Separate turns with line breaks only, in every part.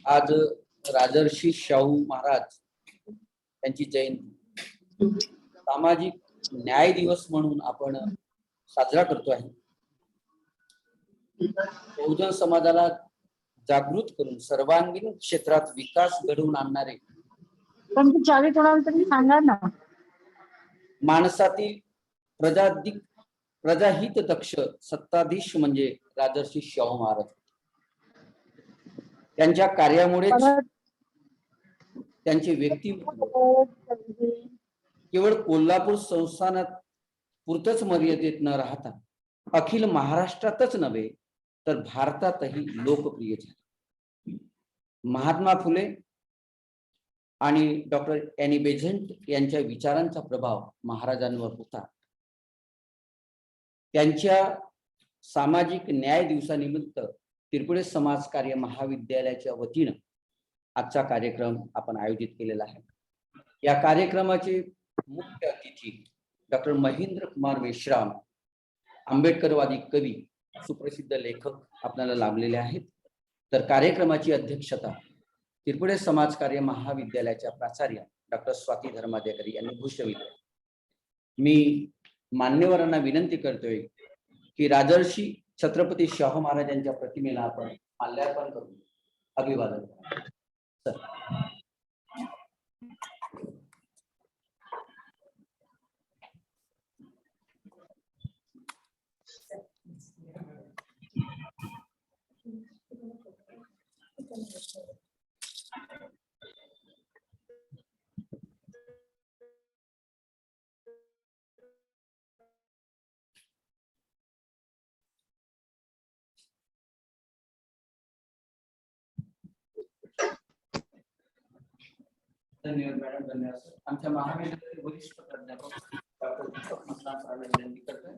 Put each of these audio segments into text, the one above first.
आज राजर्षी शाहू महाराज यांची जयंती सामाजिक न्याय दिवस म्हणून आपण साजरा करतो आहे. बहुजन समाजाला जागृत करून सर्वांगीण क्षेत्रात विकास घडवून आणणारे
सांगा ना.
माणसातील प्रजाहित दक्ष सत्ताधीश म्हणजे राजर्षी शाहू महाराज. त्यांच्या कार्यामुळे त्यांचे व्यक्तिमत्व केवळ कोल्हापूर संस्थानात पुरतच मर्यादित न राहता अखिल महाराष्ट्रातच नव्हे तर भारतातही लोकप्रिय झाले. महात्मा फुले आणि डॉक्टर एनी बेझंट यांच्या विचारांचा प्रभाव महाराजांवर होता. त्यांच्या सामाजिक न्याय दिवसानिमित्त तिरपुडे समाज कार्य महाविद्यालयाच्या वतीनं आजचा कार्यक्रम आपण आयोजित केलेला आहे. या कार्यक्रमाचे मुख्य अतिथी डॉक्टर महेंद्र कुमार मेश्राम, आंबेडकरवादी कवी, सुप्रसिद्ध लेखक आपल्याला लाभलेले आहेत. तर कार्यक्रमाची अध्यक्षता तिरपुडे समाज कार्य महाविद्यालयाच्या प्राचार्य डॉक्टर स्वाती धर्माधिकारी यांनी भूषविली. मी मान्यवरांना विनंती करतोय की राजर्षी छत्रपती शाहू महाराज यांच्या प्रतिमेला आपण माल्यार्पण करून अभिवादन करू. धन्यवाद मॅडम, धन्यवाद सर. आमच्या महाविद्यालयाचे वरिष्ठ प्राध्यापक डॉक्टर दीपक मस्तान सरांना विनंती करतोय.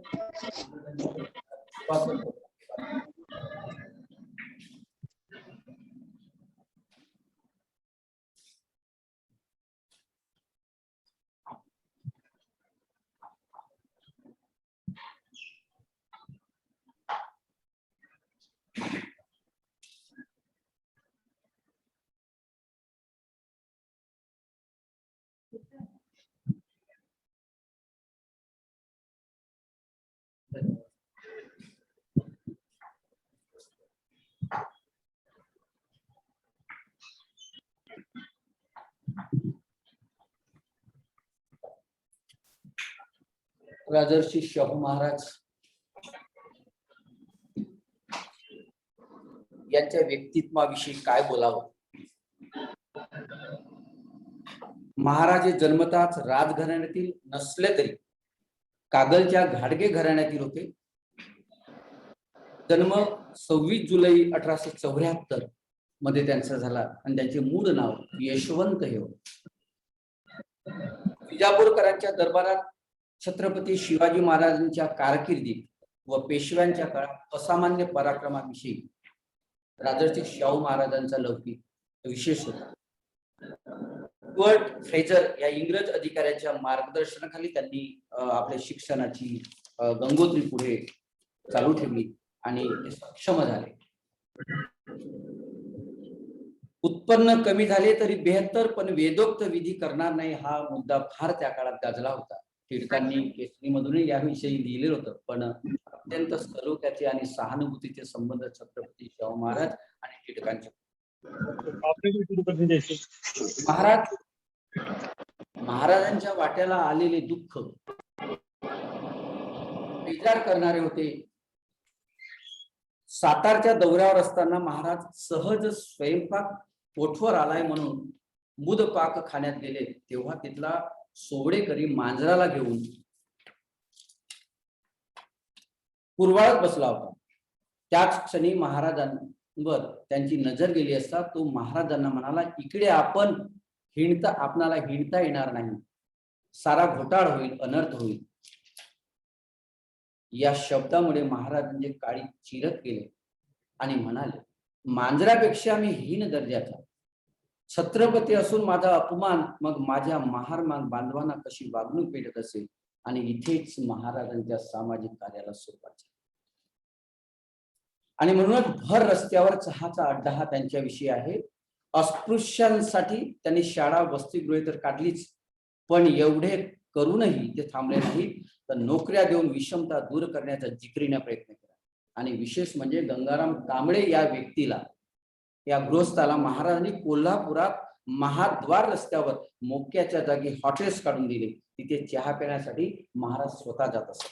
राजर्षी शाहू महाराज यांच्या व्यक्तित्वाविषयी काय बोलावं. महाराज हे जन्मताच राजघराण्यातील नसले तरी कागलच्या घाडगे घराण्यातील होते. जन्म 26 जुलै 1874 मध्ये त्यांचा झाला आणि त्यांचे मूळ नाव यशवंत हे होते. विजापूरकरांच्या दरबारात छत्रपती शिवाजी महाराजांच्या कारकिर्दीत व पेशव्यांच्या काळात असामान्य पराक्रमाविषयी राजर्षी शाहू महाराजांचा लौकिक विशेष होता. स्टुअर्ट फ्रेझर या इंग्रज अधिकाऱ्याच्या मार्गदर्शनाखाली त्यांनी आपल्या शिक्षणाची गंगोत्री पुढे चालू ठेवली आणि ते सक्षम झाले. उत्पन्न कमी झाले तरी बेहत्तर पण वेदोक्त विधी करणार नाही हा मुद्दा फार त्या काळात गाजला होता. टिळकांनी केसरीमधूनही याविषयी लिहिलेलं होतं. पण अत्यंत सलोख्याचे आणि सहानुभूतीचे संबंध छत्रपती शाहू महाराज आणि टिळकांचे. महाराजांच्या वाट्याला आलेले दुःख विचार करणारे होते. सातारच्या दौऱ्यावर असताना महाराज सहज स्वयंपाक पोटवर आलाय म्हणून मुद पाक खाण्यात गेले तेव्हा तिथला सोवडेकरी मांजराला घेऊन कुरवाळत बसला होता. त्याच क्षणी महाराजांवर त्यांची नजर गेली असता तो महाराजांना म्हणाला, इकडे आपण आपणाला हिंडता येणार नाही, सारा घोटाळ होईल, अनर्थ होईल. या शब्दामुळे महाराजांचे काळी चिरत गेले आणि म्हणाले, मांजरापेक्षा मी हीन दर्जाचा, छत्रपती असून माझा अपमान मग माझ्या महारमान बांधवांना कशी वागणूक भेटत असेल. आणि इथेच महाराजांच्या सामाजिक कार्याला सुरुवात झाली. आणि म्हणूनच भर रस्त्यावर चहाचा अड्डा हा त्यांच्याविषयी आहे. अस्पृश्यांसाठी त्यांनी शाळा वसतिगृहे तर काढलीच, पण एवढे करूनही ते थांबले नाही, तर नोकऱ्या देऊन विषमता दूर करण्याचा जिकरीने प्रयत्न केला. आणि विशेष म्हणजे गंगाराम कांबळे या व्यक्तीला, या गृहस्थाला महाराजांनी कोल्हापुरात महाद्वार रस्त्यावर मोक्याच्या जागी हॉटेल्स काढून दिले. तिथे चहा पिण्यासाठी महाराज स्वतः जात असत.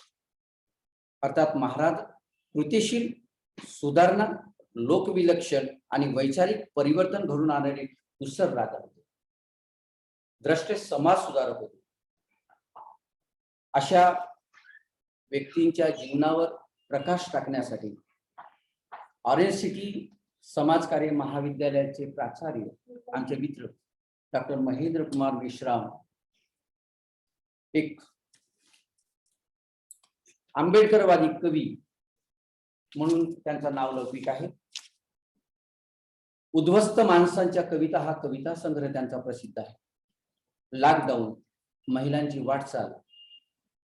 अर्थात महाराज कृतिशील, सुधारणा, लोकविलक्षण आणि वैचारिक परिवर्तन घडून आणणारे कुशल राजा होते. द्रष्टे समाज सुधारक होते. अशा व्यक्तींच्या जीवनावर प्रकाश टाकण्यासाठी ऑरेंज सिटी समाजकार्य महाविद्यालयाचे प्राचार्य आमचे मित्र डॉक्टर महेंद्र कुमार मेश्राम एक आंबेडकरवादी कवी म्हणून त्यांचं नाव लौकिक आहे. उद्ध्वस्त माणसांच्या कविता हा कविता संग्रह त्यांचा प्रसिद्ध आहे. लॉकडाऊन, महिलांची वाटचाल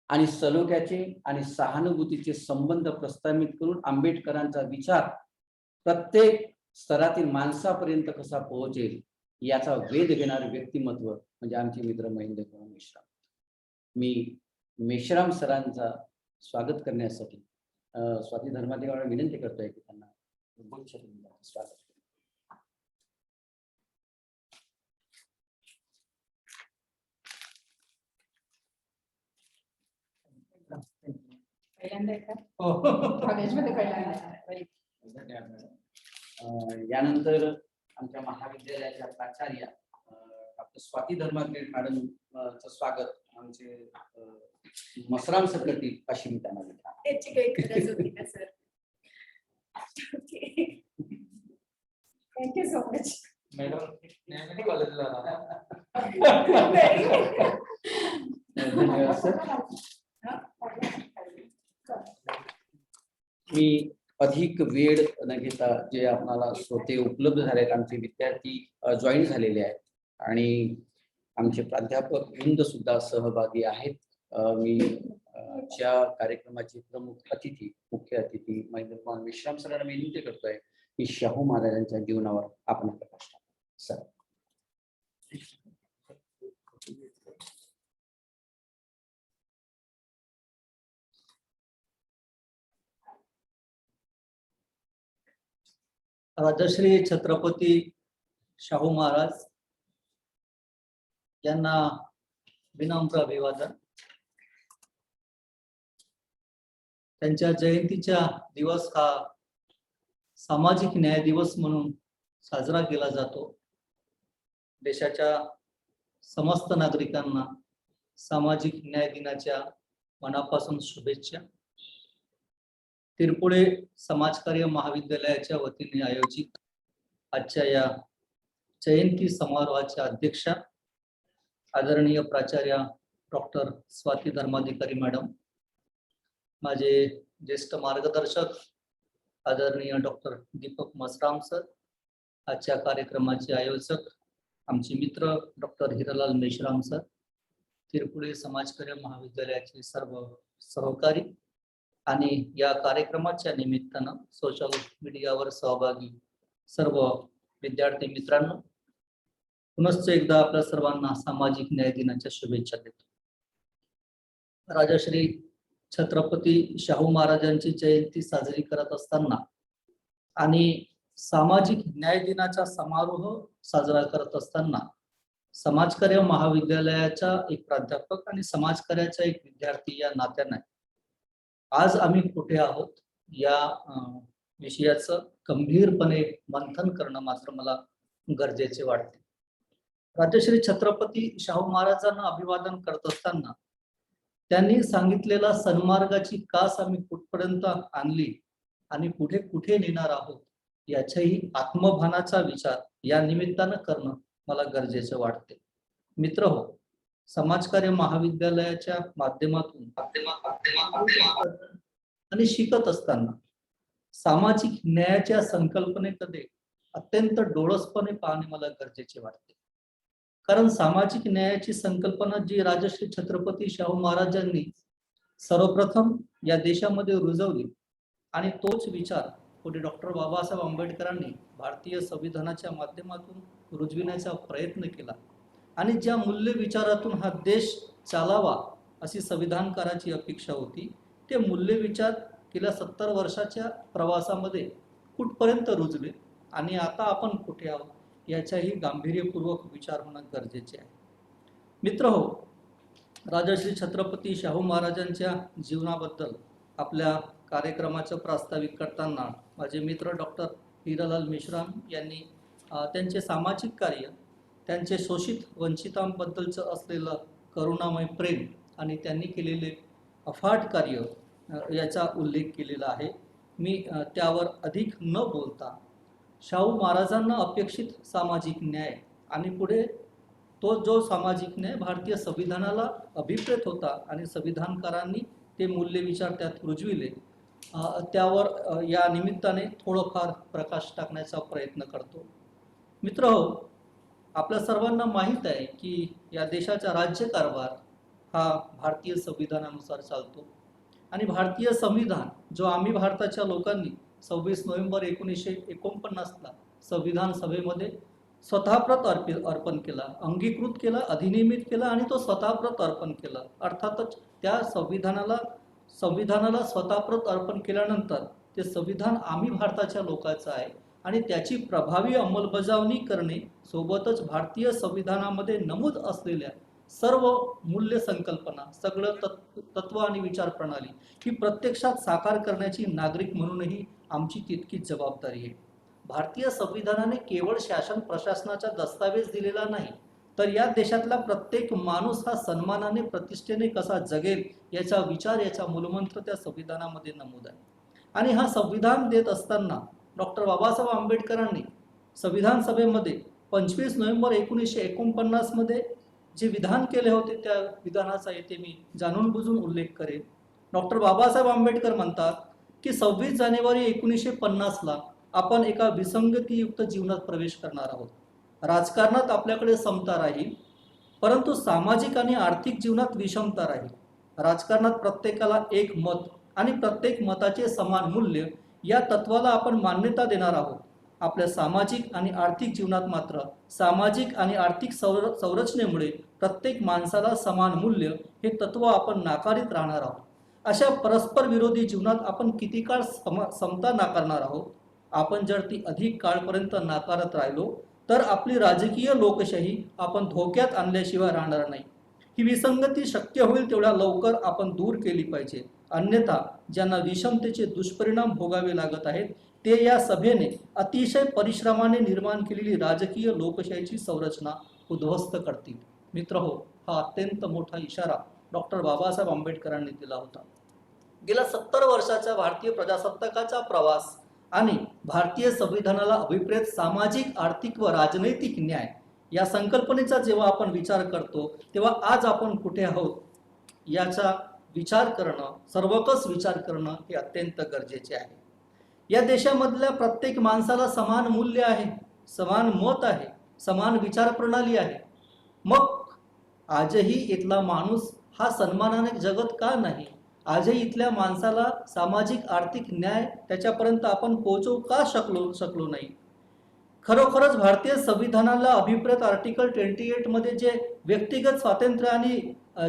आणि सलोख्याचे आणि सहानुभूतीचे संबंध प्रस्थापित करून आंबेडकरांचा विचार प्रत्येक स्तरातील माणसापर्यंत कसा पोहोचेल याचा वेध घेणारे व्यक्तिमत्व म्हणजे आमचे मित्र महेंद्र कुमार मेश्राम. मी मेश्राम सरांचा स्वागत करण्यासाठी स्वाती धर्माधिकाऱ्यांना विनंती करतोय की त्यांना स्वागत. यानंतर आमच्या महाविद्यालयाच्या प्राचार्य डॉक्टर स्वाती धर्माधिकारी मॅडमचं स्वागत आमचे मसराम सर करतील अशी मी त्यांना
त्याची काही गरज होती का sir? Thank you so much
madam. कॉलेजला
धन्यवाद सर. मी अधिक वेळ न घेता जे आपल्याला श्रोते उपलब्ध झाले आहेत, आमचे विद्यार्थी जॉईन झालेले आहेत आणि आमचे प्राध्यापक वृंद सुद्धा सहभागी आहेत. मी ज्या कार्यक्रमाचे प्रमुख अतिथी, मुख्य अतिथी महेंद्र कुमार मेश्राम सरांना विनंती करतोय की शाहू महाराजांच्या जीवनावर आपण प्रकाश टाका. सर.
राजश्री छत्रपती शाहू महाराज यांना विनम्र अभिवादन. त्यांच्या जयंतीचा दिवस हा सामाजिक न्याय दिवस म्हणून साजरा केला जातो. देशाच्या समस्त नागरिकांना सामाजिक न्याय दिनाच्या मनापासून शुभेच्छा. तिरपुळे समाजकार्य महाविद्यालयाच्या वतीने आयोजित आजच्या या जयंती समारोहाच्या अध्यक्षा आदरणीय प्राचार्य डॉक्टर स्वाती धर्माधिकारी मॅडम, माझे ज्येष्ठ मार्गदर्शक आदरणीय डॉक्टर दीपक मसराम सर, आजच्या कार्यक्रमाचे आयोजक आमचे मित्र डॉक्टर हिरालाल मेश्राम सर, तिरपुळे समाजकार्य महाविद्यालयाचे सर्व सहकारी आणि या कार्यक्रमाच्या निमित्तानं सोशल मीडियावर सहभागी सर्व विद्यार्थी मित्रांनो, पुनश्च एकदा आपल्या सर्वांना सामाजिक न्याय दिनाच्या शुभेच्छा देतो. राजश्री छत्रपती शाहू महाराजांची जयंती साजरी करत असताना आणि सामाजिक न्याय दिनाचा समारोह साजरा करत असताना समाजकार्य महाविद्यालयाचा एक प्राध्यापक आणि समाजकार्याचा एक विद्यार्थी या नात्याने आज आम्ही कुठे आहोत या विषयाचं गंभीरपणे मंथन करणं मात्र मला गरजेचे वाटते. राजश्री छत्रपती शाहू महाराजांना अभिवादन करत असताना त्यांनी सांगितलेला सन्मार्गाची कास आम्ही कुठपर्यंत आणली आणि पुढे कुठे नेणार आहोत याच्याही आत्मभानाचा विचार या निमित्तानं करणं मला गरजेचं वाटते. मित्र हो, समाजकार्य महाविद्यालयाच्या माध्यमातून आणि शिकत असताना सामाजिक न्यायाच्या संकल्पनेकडे अत्यंत डोळसपणे पाहणे मला गरजेचे वाटते. कारण सामाजिक न्यायाची संकल्पना जी राजश्री छत्रपती शाहू महाराजांनी सर्वप्रथम या देशामध्ये रुजवली आणि तोच विचार पुढे डॉक्टर बाबासाहेब आंबेडकरांनी भारतीय संविधानाच्या माध्यमातून रुजविण्याचा प्रयत्न केला आणि ज्या मूल्य विचारातून हा देश चालावा अशी संविधानकाराची अपेक्षा होती, ते मूल्य विचार गेल्या 70 वर्षाच्या प्रवासामध्ये कुठपर्यंत रुजले आणि आता आपण कुठे आहोत याचाही गांभीर्यपूर्वक विचार होणं गरजेचे आहे. मित्रहो, राजश्री छत्रपती शाहू महाराजांच्या जीवनाबद्दल आपल्या कार्यक्रमाचं प्रास्ताविक करताना माझे मित्र डॉक्टर हिरालाल मेश्राम यांनी त्यांचे सामाजिक कार्य, त्यांचे शोषित वंचितांबद्दलचं असलेलं करुणामय प्रेम आणि त्यांनी केलेले अफाट कार्य याचा उल्लेख केलेला आहे. मी त्यावर अधिक न बोलता शाहू महाराजांना अपेक्षित सामाजिक न्याय आणि पुढे तो जो सामाजिक न्याय भारतीय संविधानाला अभिप्रेत होता आणि संविधानकारांनी ते मूल्य विचार त्यात रुजविले, त्यावर या निमित्ताने थोडंफार प्रकाश टाकण्याचा प्रयत्न करतो. मित्रहो, आपल्या सर्वांना माहीत आहे की या देशाचा राज्यकारभार हा भारतीय संविधानानुसार चालतो आणि भारतीय संविधान जो आम्ही भारताच्या लोकांनी 26 नोव्हेंबर 1949ला संविधान सभेमध्ये स्वतःप्रत अर्पण केला, अंगीकृत केला, अधिनियमित केला आणि तो स्वतःप्रत अर्पण केला. अर्थातच त्या संविधानाला स्वतःप्रत अर्पण केल्यानंतर ते संविधान आम्ही भारताच्या लोकांचं आहे आणि त्याची प्रभावी अंमलबजावणी करणे सोबतच भारतीय संविधानामध्ये नमूद असलेल्या सर्व मूल्य संकल्पना, सगळं तत्व आणि विचार प्रणाली ही प्रत्यक्षात साकार करण्याची नागरिक म्हणूनही आमची तितकीच जबाबदारी आहे. भारतीय संविधानाने केवळ शासन प्रशासनाचा दस्तावेज दिलेला नाही, तर या देशातला प्रत्येक माणूस हा सन्मानाने, प्रतिष्ठेने कसा जगेल याचा विचार, याचा मूलमंत्र त्या संविधानामध्ये नमूद आहे. आणि हा संविधान देत असताना डॉक्टर बाबासाहेब आंबेडकरांनी संविधान सभेमध्ये 25 नोव्हेंबर 1949 मध्ये जे विधान केले होते त्या विधानाचा येथे मी जाणून बुजून उल्लेख करेन. डॉक्टर बाबासाहेब आंबेडकर म्हणतात की 26 जानेवारी 1950ला आपण एका विसंगतीयुक्त जीवनात प्रवेश करणार आहोत. राजकारणात आपल्याकडे समता राहील, परंतु सामाजिक आणि आर्थिक जीवनात विषमता राहील. राजकारणात प्रत्येकाला एक मत आणि प्रत्येक मताचे समान मूल्य या तत्वाला आपण मान्यता देणार आहोत. आपल्या सामाजिक आणि आर्थिक जीवनात मात्र सामाजिक आणि आर्थिक संरचनेमुळे प्रत्येक माणसाला समान मूल्य हे तत्व आपण नाकारीत राहणार आहोत. अशा परस्पर विरोधी जीवनात आपण किती काळ समता नाकारणार आहोत? आपण जर ती अधिक काळपर्यंत नाकारत राहिलो तर आपली राजकीय लोकशाही आपण धोक्यात आणल्याशिवाय राहणार नाही. ही विसंगती शक्य होईल तेवढ्या लवकर आपण दूर केली पाहिजे. अन्यथा ज्यांना विषमतेचे दुष्परिणाम भोगावे लागत आहेत ते या सभेने अतिशय परिश्रमाने निर्माण केलेली राजकीय लोकशाहीची संरचना उद्ध्वस्त करतील. मित्रहो, हा अत्यंत मोठा इशारा डॉक्टर बाबासाहेब आंबेडकरांनी दिला होता. गेल्या 70 वर्षाचा भारतीय प्रजासत्ताकाचा प्रवास आणि भारतीय संविधानाला अभिप्रेत सामाजिक, आर्थिक व राजनैतिक न्याय या संकल्पनेचा जेव्हा आपण विचार करतो तेव्हा आज आपण कुठे आहोत याचा विचार करणं, सर्वकष विचार करणं हे अत्यंत गरजेचे आहे. या देशामधल्या प्रत्येक माणसाला समान मूल्य आहे, समान मत आहे, समान विचार प्रणाली आहे. मग आजही इथला माणूस हा सन्मानाने जगत का नाही? आजही इथल्या माणसाला सामाजिक, आर्थिक न्याय त्याच्यापर्यंत आपण पोहोचवू का शकलो नाही? खरोखरच भारतीय संविधानाला अभिप्रेत आर्टिकल 28 मध्ये जे व्यक्तिगत स्वातंत्र्य आणि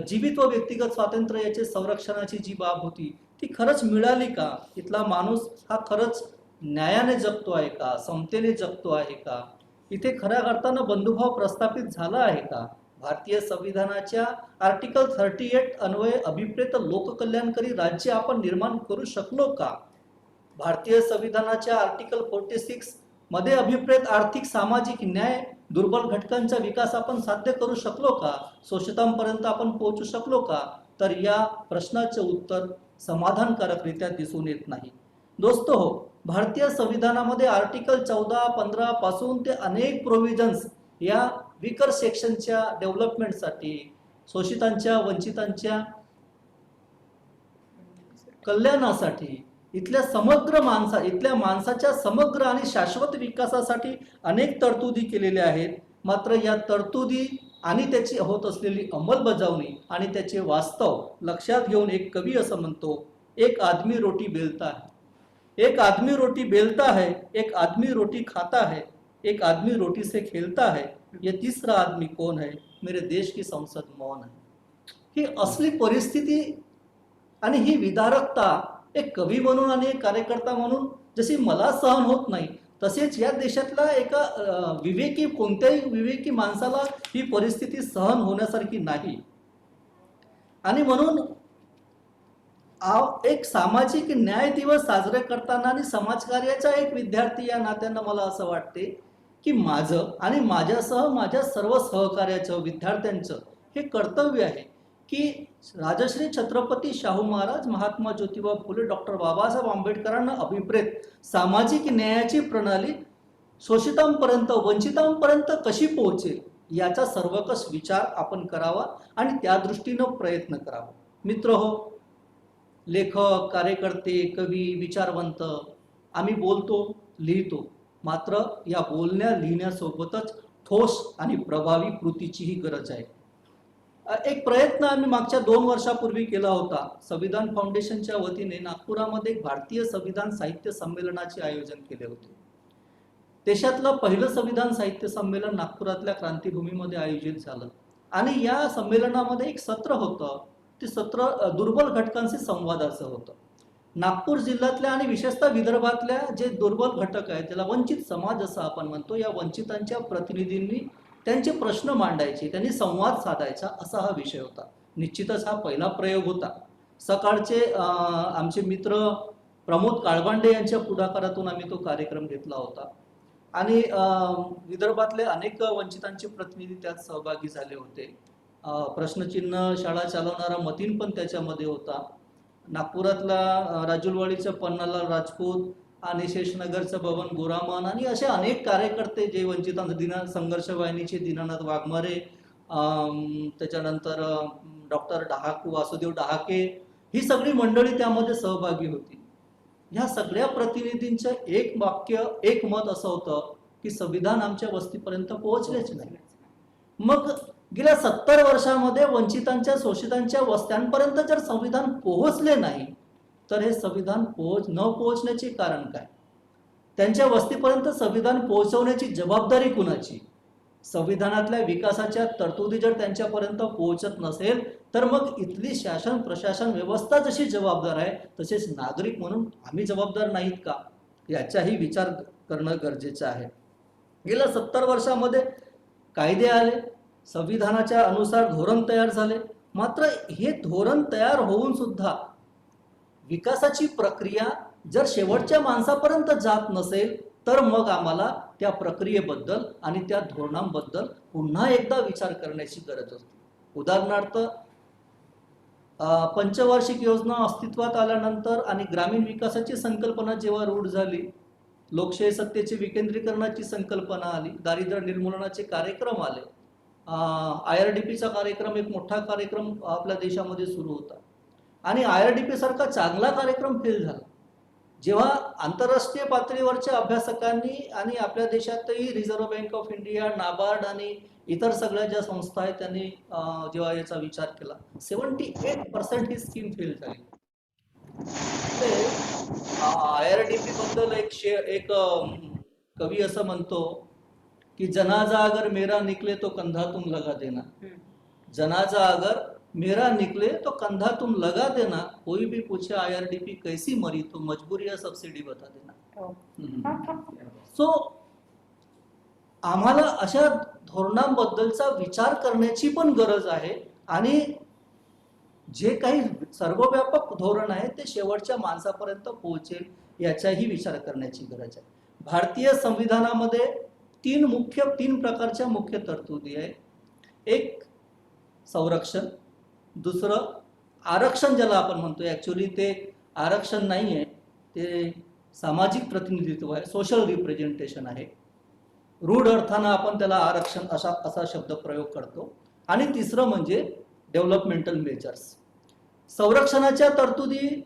जीवित व व्यक्तिगत स्वातंत्र्य याचे संरक्षणाची जी बाब होती ती खरंच मिळाली का? इथला माणूस हा खरंच न्यायाने जगतो आहे का? समतेने जगतो आहे का? इथे खऱ्या अर्थानं बंधुभाव प्रस्थापित झाला आहे का? भारतीय संविधानाच्या आर्टिकल 38 अन्वये अभिप्रेत लोककल्याणकारी राज्य आपण निर्माण करू शकलो का? भारतीय संविधानाच्या आर्टिकल 46 मध्ये अभिप्रेत आर्थिक, सामाजिक न्याय, दुर्बल घटकांचा विकास आपण साध्य करू शकलो का? शोषितांपर्यंत आपण पोहोचू शकलो का? तर या प्रश्नाचे उत्तर समाधानकारकरित्या दिसून येत नाही. दोस्तो हो, भारतीय संविधानामध्ये आर्टिकल 14, 15 पासून ते अनेक प्रोव्हिजन्स या विकर सेक्शनच्या डेव्हलपमेंटसाठी, शोषितांच्या, वंचितांच्या कल्याणासाठी, इथल्या माणसाच्या समग्र आणि शाश्वत विकासासाठी अनेक तरतुदी केलेल्या आहेत. मात्र या तरतुदी आणि त्याची होत असलेली अंमलबजावणी आणि त्याचे वास्तव लक्षात घेऊन एक कवी असं म्हणतो, एक आदमी रोटी बेलता है, एक आदमी रोटी बेलता है, एक आदमी रोटी खाता है, एक आदमी रोटी से खेलता है, ये तीसरा आदमी कौन है, मेरे देश की संसद मौन है. ही असली परिस्थिती आणि ही विदारकता एक कवी म्हणून आणि एक कार्यकर्ता म्हणून जशी मला सहन होत नाही, तसेच या देशातला एका विवेकी, कोणत्याही विवेकी माणसाला ही परिस्थिती सहन होण्यासारखी नाही. आणि म्हणून एक सामाजिक न्याय दिवस साजरे करताना आणि समाजकार्याचा एक विद्यार्थी या नात्यानं मला असं वाटते की माझं आणि माझ्यासह माझ्या सर्व सहकार्याचं, विद्यार्थ्यांचं हे कर्तव्य आहे की राजश्री छत्रपती शाहू महाराज, महात्मा ज्योतिबा फुले, डॉक्टर बाबासाहेब आंबेडकरांना अभिप्रेत सामाजिक न्यायाची प्रणाली शोषितांपर्यंत, वंचितांपर्यंत कशी पोहोचेल याचा सर्वकष विचार आपण करावा आणि त्या दृष्टीनं प्रयत्न करावा. मित्र हो, लेखक, कार्यकर्ते, कवी, विचारवंत आम्ही बोलतो, लिहितो, मात्र या बोलण्या लिहिण्यासोबतच ठोस आणि प्रभावी कृतीचीही गरज आहे. एक प्रयत्न आम्ही मागच्या 2 वर्षापूर्वी केला होता. संविधान फाउंडेशनच्या वतीने नागपुरामध्ये एक भारतीय संविधान साहित्य संमेलनाचे आयोजन केले होते. देशातलं पहिलं संविधान साहित्य संमेलन नागपुरातल्या क्रांतीभूमीमध्ये आयोजित झालं आणि या संमेलनामध्ये एक सत्र होतं. ते सत्र दुर्बल घटकांशी संवादाचं होतं. नागपूर जिल्ह्यातल्या आणि विशेषतः विदर्भातल्या जे दुर्बल घटक आहेत, त्याला वंचित समाज असं आपण म्हणतो, या वंचितांच्या प्रतिनिधींनी त्यांचे प्रश्न मांडायचे, त्यांनी संवाद साधायचा, असा हा विषय होता. निश्चितच हा पहिला प्रयोग होता. सकाळचे आमचे मित्र प्रमोद काळबांडे यांच्या पुढाकारातून आम्ही तो कार्यक्रम घेतला होता आणि विदर्भातले अनेक वंचितांचे प्रतिनिधी त्यात सहभागी झाले होते. प्रश्नचिन्ह शाळा चालवणारा मतीन पण त्याच्यामध्ये होता. नागपुरातला राजुलवाडीचं पन्नालाल राजपूत आणि शेषनगरचं बबन गोरामन आणि असे अनेक कार्यकर्ते जे वंचितांचा संघर्ष वाहिनीचे दीनानाथ वाघमारे, त्याच्यानंतर डॉक्टर वासुदेव डहाके, ही सगळी मंडळी त्यामध्ये सहभागी होती. ह्या सगळ्या प्रतिनिधींचं एक वाक्य, एक मत असं होतं की संविधान आमच्या वस्तीपर्यंत पोहोचलेच नाही. मग गेल्या 70 वर्षामध्ये वंचितांच्या, शोषितांच्या वस्त्यांपर्यंत जर संविधान पोहोचले नाही तर हे संविधान न पोहोचण्याचे कारण काय? त्यांच्या वस्तीपर्यंत संविधान पोहोचवण्याची जबाबदारी कुणाची? संविधानातल्या विकासाच्या तरतुदी जर त्यांच्यापर्यंत पोहोचत नसेल तर मग इथली शासन, प्रशासन व्यवस्था जशी जबाबदार आहे तसेच नागरिक म्हणून आम्ही जबाबदार नाहीत का? याचाही विचार करणं गरजेचं आहे. गेल्या 70 वर्षामध्ये कायदे आले, संविधानाच्या अनुसार धोरण तयार झाले, मात्र हे धोरण तयार होऊन सुद्धा विकासाची प्रक्रिया जर शेवटच्या माणसापर्यंत जात नसेल तर मग आम्हाला त्या प्रक्रियेबद्दल आणि त्या धोरणांबद्दल पुन्हा एकदा विचार करण्याची गरज असते. उदाहरणार्थ, पंचवार्षिक योजना अस्तित्वात आल्यानंतर आणि ग्रामीण विकासाची संकल्पना जेव्हा रूढ झाली, लोकशाही सत्तेची विकेंद्रीकरणाची संकल्पना आली, दारिद्र्य निर्मूलनाचे कार्यक्रम आले, IRDPचा कार्यक्रम, एक मोठा कार्यक्रम आपल्या देशामध्ये सुरू होता आणि IRDP सारखा चांगला कार्यक्रम फेल झाला. जेव्हा आंतरराष्ट्रीय पातळीवरच्या अभ्यासकांनी आणि आपल्या देशातही reserve bank of India, NABARD आणि इतर सगळ्या ज्या संस्था आहेत त्यांनी जेव्हा याचा विचार केला, 78% ही स्कीम फेल झाली. IRDP बद्दल एक कवी असं म्हणतो कि जनाजा अगर मेरा निकले तो कंधा तुम लगा देना, जनाजा अगर मेरा निकले तो कंधा तुम लगा देना, कोई भी पूछे IRDP कैसी मरी तो मजबूरी या सब्सिडी बता देना. सो आम्हाला अशा धोरणांबद्दलचा विचार करण्याची पण गरज आहे आणि जे काही सर्वव्यापक धोरण आहे ते शेवटच्या माणसापर्यंत पोहोचेल याचाही विचार करण्याची गरज आहे. भारतीय संविधानामध्ये तीन प्रकारच्या मुख्य तरतुदी आहे. एक संरक्षण, दुसरं आरक्षण ज्याला आपण म्हणतो, ऍक्च्युअली ते आरक्षण नाही आहे, ते सामाजिक प्रतिनिधित्व आहे, सोशल रिप्रेझेंटेशन आहे. रूढ अर्थानं आपण त्याला आरक्षण असा शब्द प्रयोग करतो. आणि तिसरं म्हणजे डेव्हलपमेंटल मेजर्स. संरक्षणाच्या तरतुदी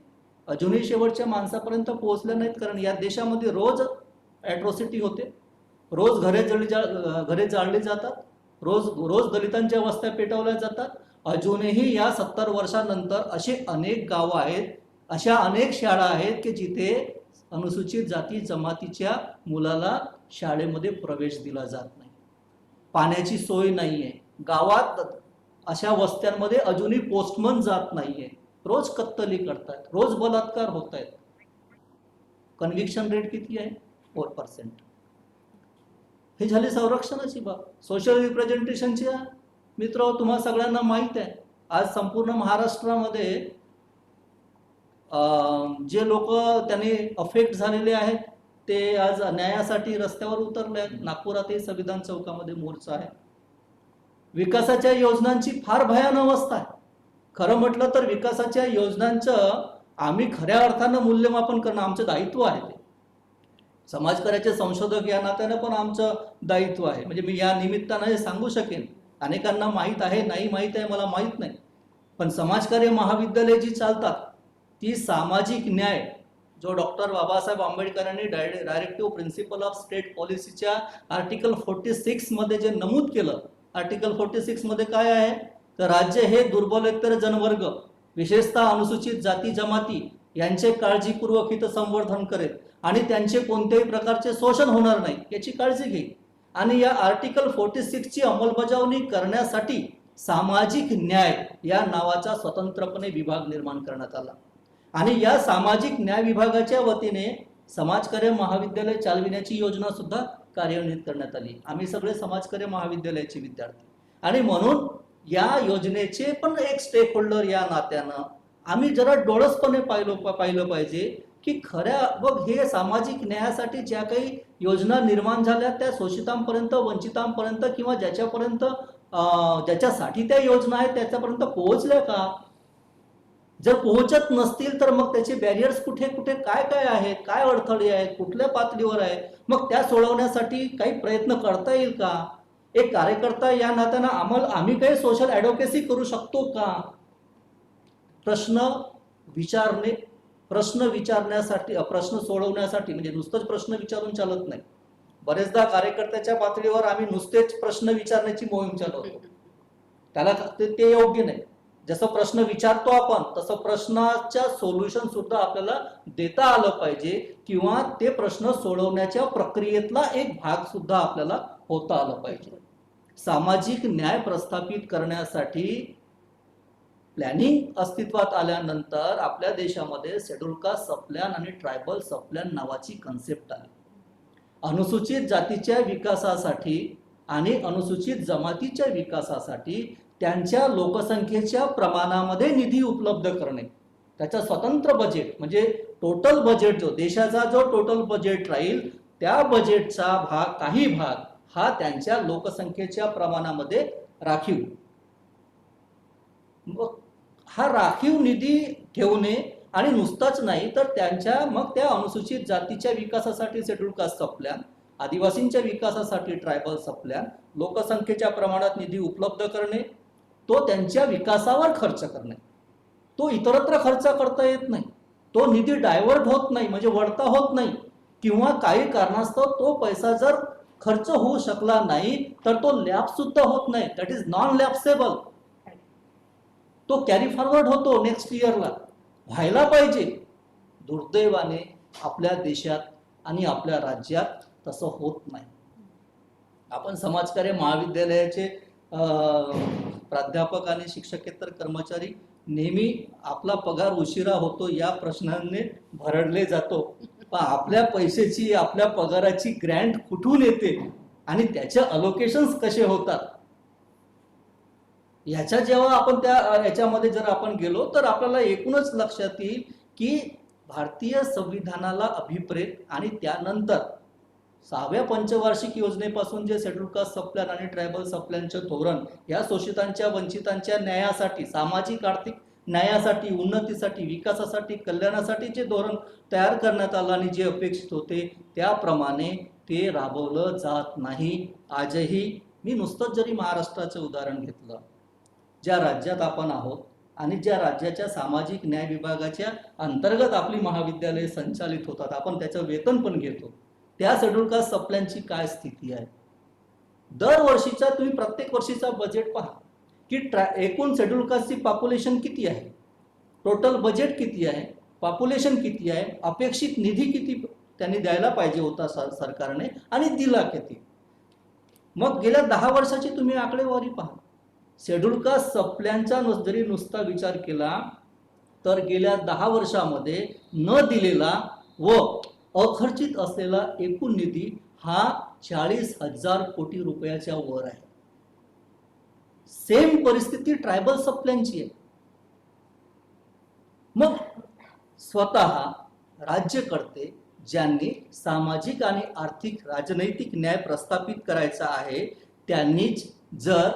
अजूनही शेवटच्या माणसापर्यंत पोहोचल्या नाहीत, कारण या देशामध्ये रोज ॲट्रॉसिटी होते, रोज घरे जाळली जातात, रोज दलितांच्या वस्त्या पेटवल्या जातात. अजूनही या 70 वर्षानंतर असे अनेक गावं आहेत, अशा अनेक शाळा आहेत की जिथे अनुसूचित जाती जमातीच्या मुलाला शाळेमध्ये प्रवेश दिला जात नाही. पाण्याची सोय नाहीये. गावात अशा वस्त्यांमध्ये अजूनही पोस्टमन जात नाहीये. रोज कत्तली करतायत, रोज बलात्कार होत आहेत. कन्व्हिक्शन रेट किती आहे? 4%. हे झाली संरक्षणाची बाब. सोशल रिप्रेझेंटेशनच्या मित्र तुम्हा सगळ्यांना माहित आहे, आज संपूर्ण महाराष्ट्रामध्ये जे लोक त्यांनी अफेक्ट झालेले आहेत ते आज न्यायासाठी रस्त्यावर उतरले आहेत. नागपुरातही संविधान चौकामध्ये मोर्चा आहे. विकासाच्या योजनांची फार भयान अवस्था आहे. खरं म्हटलं तर विकासाच्या योजनांचं आम्ही खऱ्या अर्थानं मूल्यमापन करणं आमचं दायित्व आहे. ते समाजकार्याचे संशोधक या नात्यानं पण आमचं दायित्व आहे. म्हणजे मी या निमित्तानं हे सांगू शकेन, अनेकांना माहीत आहे, नाही माहीत आहे मला माहीत नाही, पण समाजकार्य महाविद्यालय जी चालतात ती सामाजिक न्याय जो डॉक्टर बाबासाहेब आंबेडकरांनी डायरेक्टिव्ह प्रिन्सिपल ऑफ स्टेट पॉलिसीच्या आर्टिकल 46 मध्ये जे नमूद केलं, आर्टिकल 46 मध्ये काय आहे तर राज्य हे दुर्बलोत्तर जनवर्ग विशेषतः अनुसूचित जाती जमाती यांचे काळजीपूर्वक हित संवर्धन करेल आणि त्यांचे कोणत्याही प्रकारचे शोषण होणार नाही याची काळजी घेईल. आणि या आर्टिकल 46 ची अंमलबजावणी करण्यासाठी सामाजिक न्याय या नावाचा स्वतंत्रपणे विभाग निर्माण करण्यात आला. आणि या सामाजिक न्याय विभागाच्या वतीने समाजकार्य महाविद्यालय चालविण्याची योजना सुद्धा कार्यान्वित करण्यात आली. आम्ही सगळे समाजकार्य महाविद्यालयाचे विद्यार्थी आणि म्हणून या योजनेचे पण एक स्टेक होल्डर या नात्यानं आम्ही जरा डोळसपणे पाहिलं पाहिजे की खऱ्या बघ हे सामाजिक न्यायासाठी ज्या काही योजना निर्माण झाल्या त्या शोषितांपर्यंत, वंचितांपर्यंत किंवा ज्याच्यासाठी त्या योजना आहेत त्याच्यापर्यंत पोहोचल्या का? जर पोहोचत नसतील तर मग त्याचे बॅरियर्स कुठे कुठे काय काय आहेत, काय अडथळे आहेत, कुठल्या पातळीवर आहे, मग त्या सोडवण्यासाठी काही प्रयत्न करता येईल का? एक कार्यकर्ता या नात्यानं आम्ही काही सोशल ॲडव्होकेसी करू शकतो का? प्रश्न विचारण्यासाठी, प्रश्न सोडवण्यासाठी म्हणजे नुसतंच प्रश्न विचारून चालत नाही. बरेचदा कार्यकर्त्याच्या पातळीवर आम्ही नुसतेच प्रश्न विचारण्याची मोहीम चालवतो. त्याला ते योग्य नाही. जसं प्रश्न विचारतो आपण तसं प्रश्नाच्या सोल्युशन सुद्धा आपल्याला देता आलं पाहिजे किंवा ते प्रश्न सोडवण्याच्या प्रक्रियेतला एक भाग सुद्धा आपल्याला होता आलं पाहिजे. सामाजिक न्याय प्रस्थापित करण्यासाठी प्लॅनिंग अस्तित्वात आल्यानंतर आपल्या देशामध्ये शेड्यूल कास्ट सबप्लॅन आणि ट्रायबल सबप्लॅन नावाची कन्सेप्ट आली. अनुसूचित जातीच्या विकासासाठी आणि अनुसूचित जमातीच्या विकासासाठी त्यांच्या लोकसंख्येच्या प्रमाणामध्ये निधी उपलब्ध करणे, त्याचा स्वतंत्र बजेट म्हणजे टोटल बजेट जो देशाचा जो टोटल बजेट राहील त्या बजेटचा काही भाग हा त्यांच्या लोकसंख्येच्या प्रमाणामध्ये राखीव, हा राखीव निधी ठेवणे आणि नुसताच नाही तर मग त्या अनुसूचित जातीच्या विकासासाठी शेड्यूल कास्ट सबप्लॅन, आदिवासींच्या विकासासाठी ट्रायबल सबप्लॅन, लोकसंख्येच्या प्रमाणात निधी उपलब्ध करणे, तो त्यांच्या विकासावर खर्च करणे. तो इतरत्र खर्च करता येत नाही, तो निधी डायव्हर्ट होत नाही म्हणजे वळता होत नाही किंवा काही कारणास्तव तो पैसा जर खर्च होऊ शकला नाही तर तो लॅप्स सुद्धा होत नाही, दॅट इज नॉन लॅप्सेबल. तो कॅरी फॉरवर्ड होतो नेक्स्ट इयरला, व्हायला पाहिजे. दुर्दैवाने आपल्या देशात आणि आपल्या राज्यात तसं होत नाही. आपण समाजकार्य महाविद्यालयाचे प्राध्यापक आणि शिक्षकेतर कर्मचारी नेहमी आपला पगार उशिरा होतो या प्रश्नाने भरडले जातो, पण आपल्या पैशाची आपल्या पगाराची ग्रँट कुठून येते आणि त्याचे अलोकेशन्स कसे होतात याच्या जेव्हा आपण याच्यामध्ये जर आपण गेलो तर आपल्याला एकूणच लक्षात येईल की भारतीय संविधानाला अभिप्रेत आणि त्यानंतर 6व्या पंचवार्षिक योजनेपासून जे शेड्यूल कास्ट सबप्लॅन आणि ट्रायबल सबप्लॅनचे धोरण या शोषितांच्या वंचितांच्या न्यायासाठी, सामाजिक आर्थिक न्यायासाठी, उन्नतीसाठी, विकासासाठी, कल्याणासाठी जे धोरण तयार करण्यात आलं आणि जे अपेक्षित होते त्याप्रमाणे ते राबवलं जात नाही. आजही मी नुसतंच जरी महाराष्ट्राचं उदाहरण घेतलं, ज्या राज्यात आपण आहोत आणि ज्या राज्याच्या सामाजिक न्याय विभागाच्या अंतर्गत आपली महाविद्यालये संचालित होतात, आपण त्याचं वेतन पण घेतो, त्या शेड्यूल कास्ट सबप्लॅनची काय स्थिती आहे? दरवर्षीचा तुम्ही प्रत्येक वर्षीचा बजेट पहा की एकूण शेड्यूल कास्टची पॉप्युलेशन किती आहे, टोटल बजेट किती आहे, पॉप्युलेशन किती आहे, अपेक्षित निधी किती त्यांनी द्यायला पाहिजे होता सरकारने, आणि दिला किती. मग गेल्या 10 वर्षाची तुम्ही आकडेवारी पहा. शेड्यूल कास्ट सप्लायचा जरी नुसता विचार केला तर गेल्या 10 वर्षामध्ये न दिलेला व अखर्चित असलेला एकूण निधी हा 40,000 कोटी रुपयाच्या वर आहे. सेम परिस्थिती ट्रायबल सप्लायची आहे. मग स्वतः राज्यकर्ते ज्यांनी सामाजिक आणि आर्थिक राजनैतिक न्याय प्रस्थापित करायचा आहे त्यांनीच जर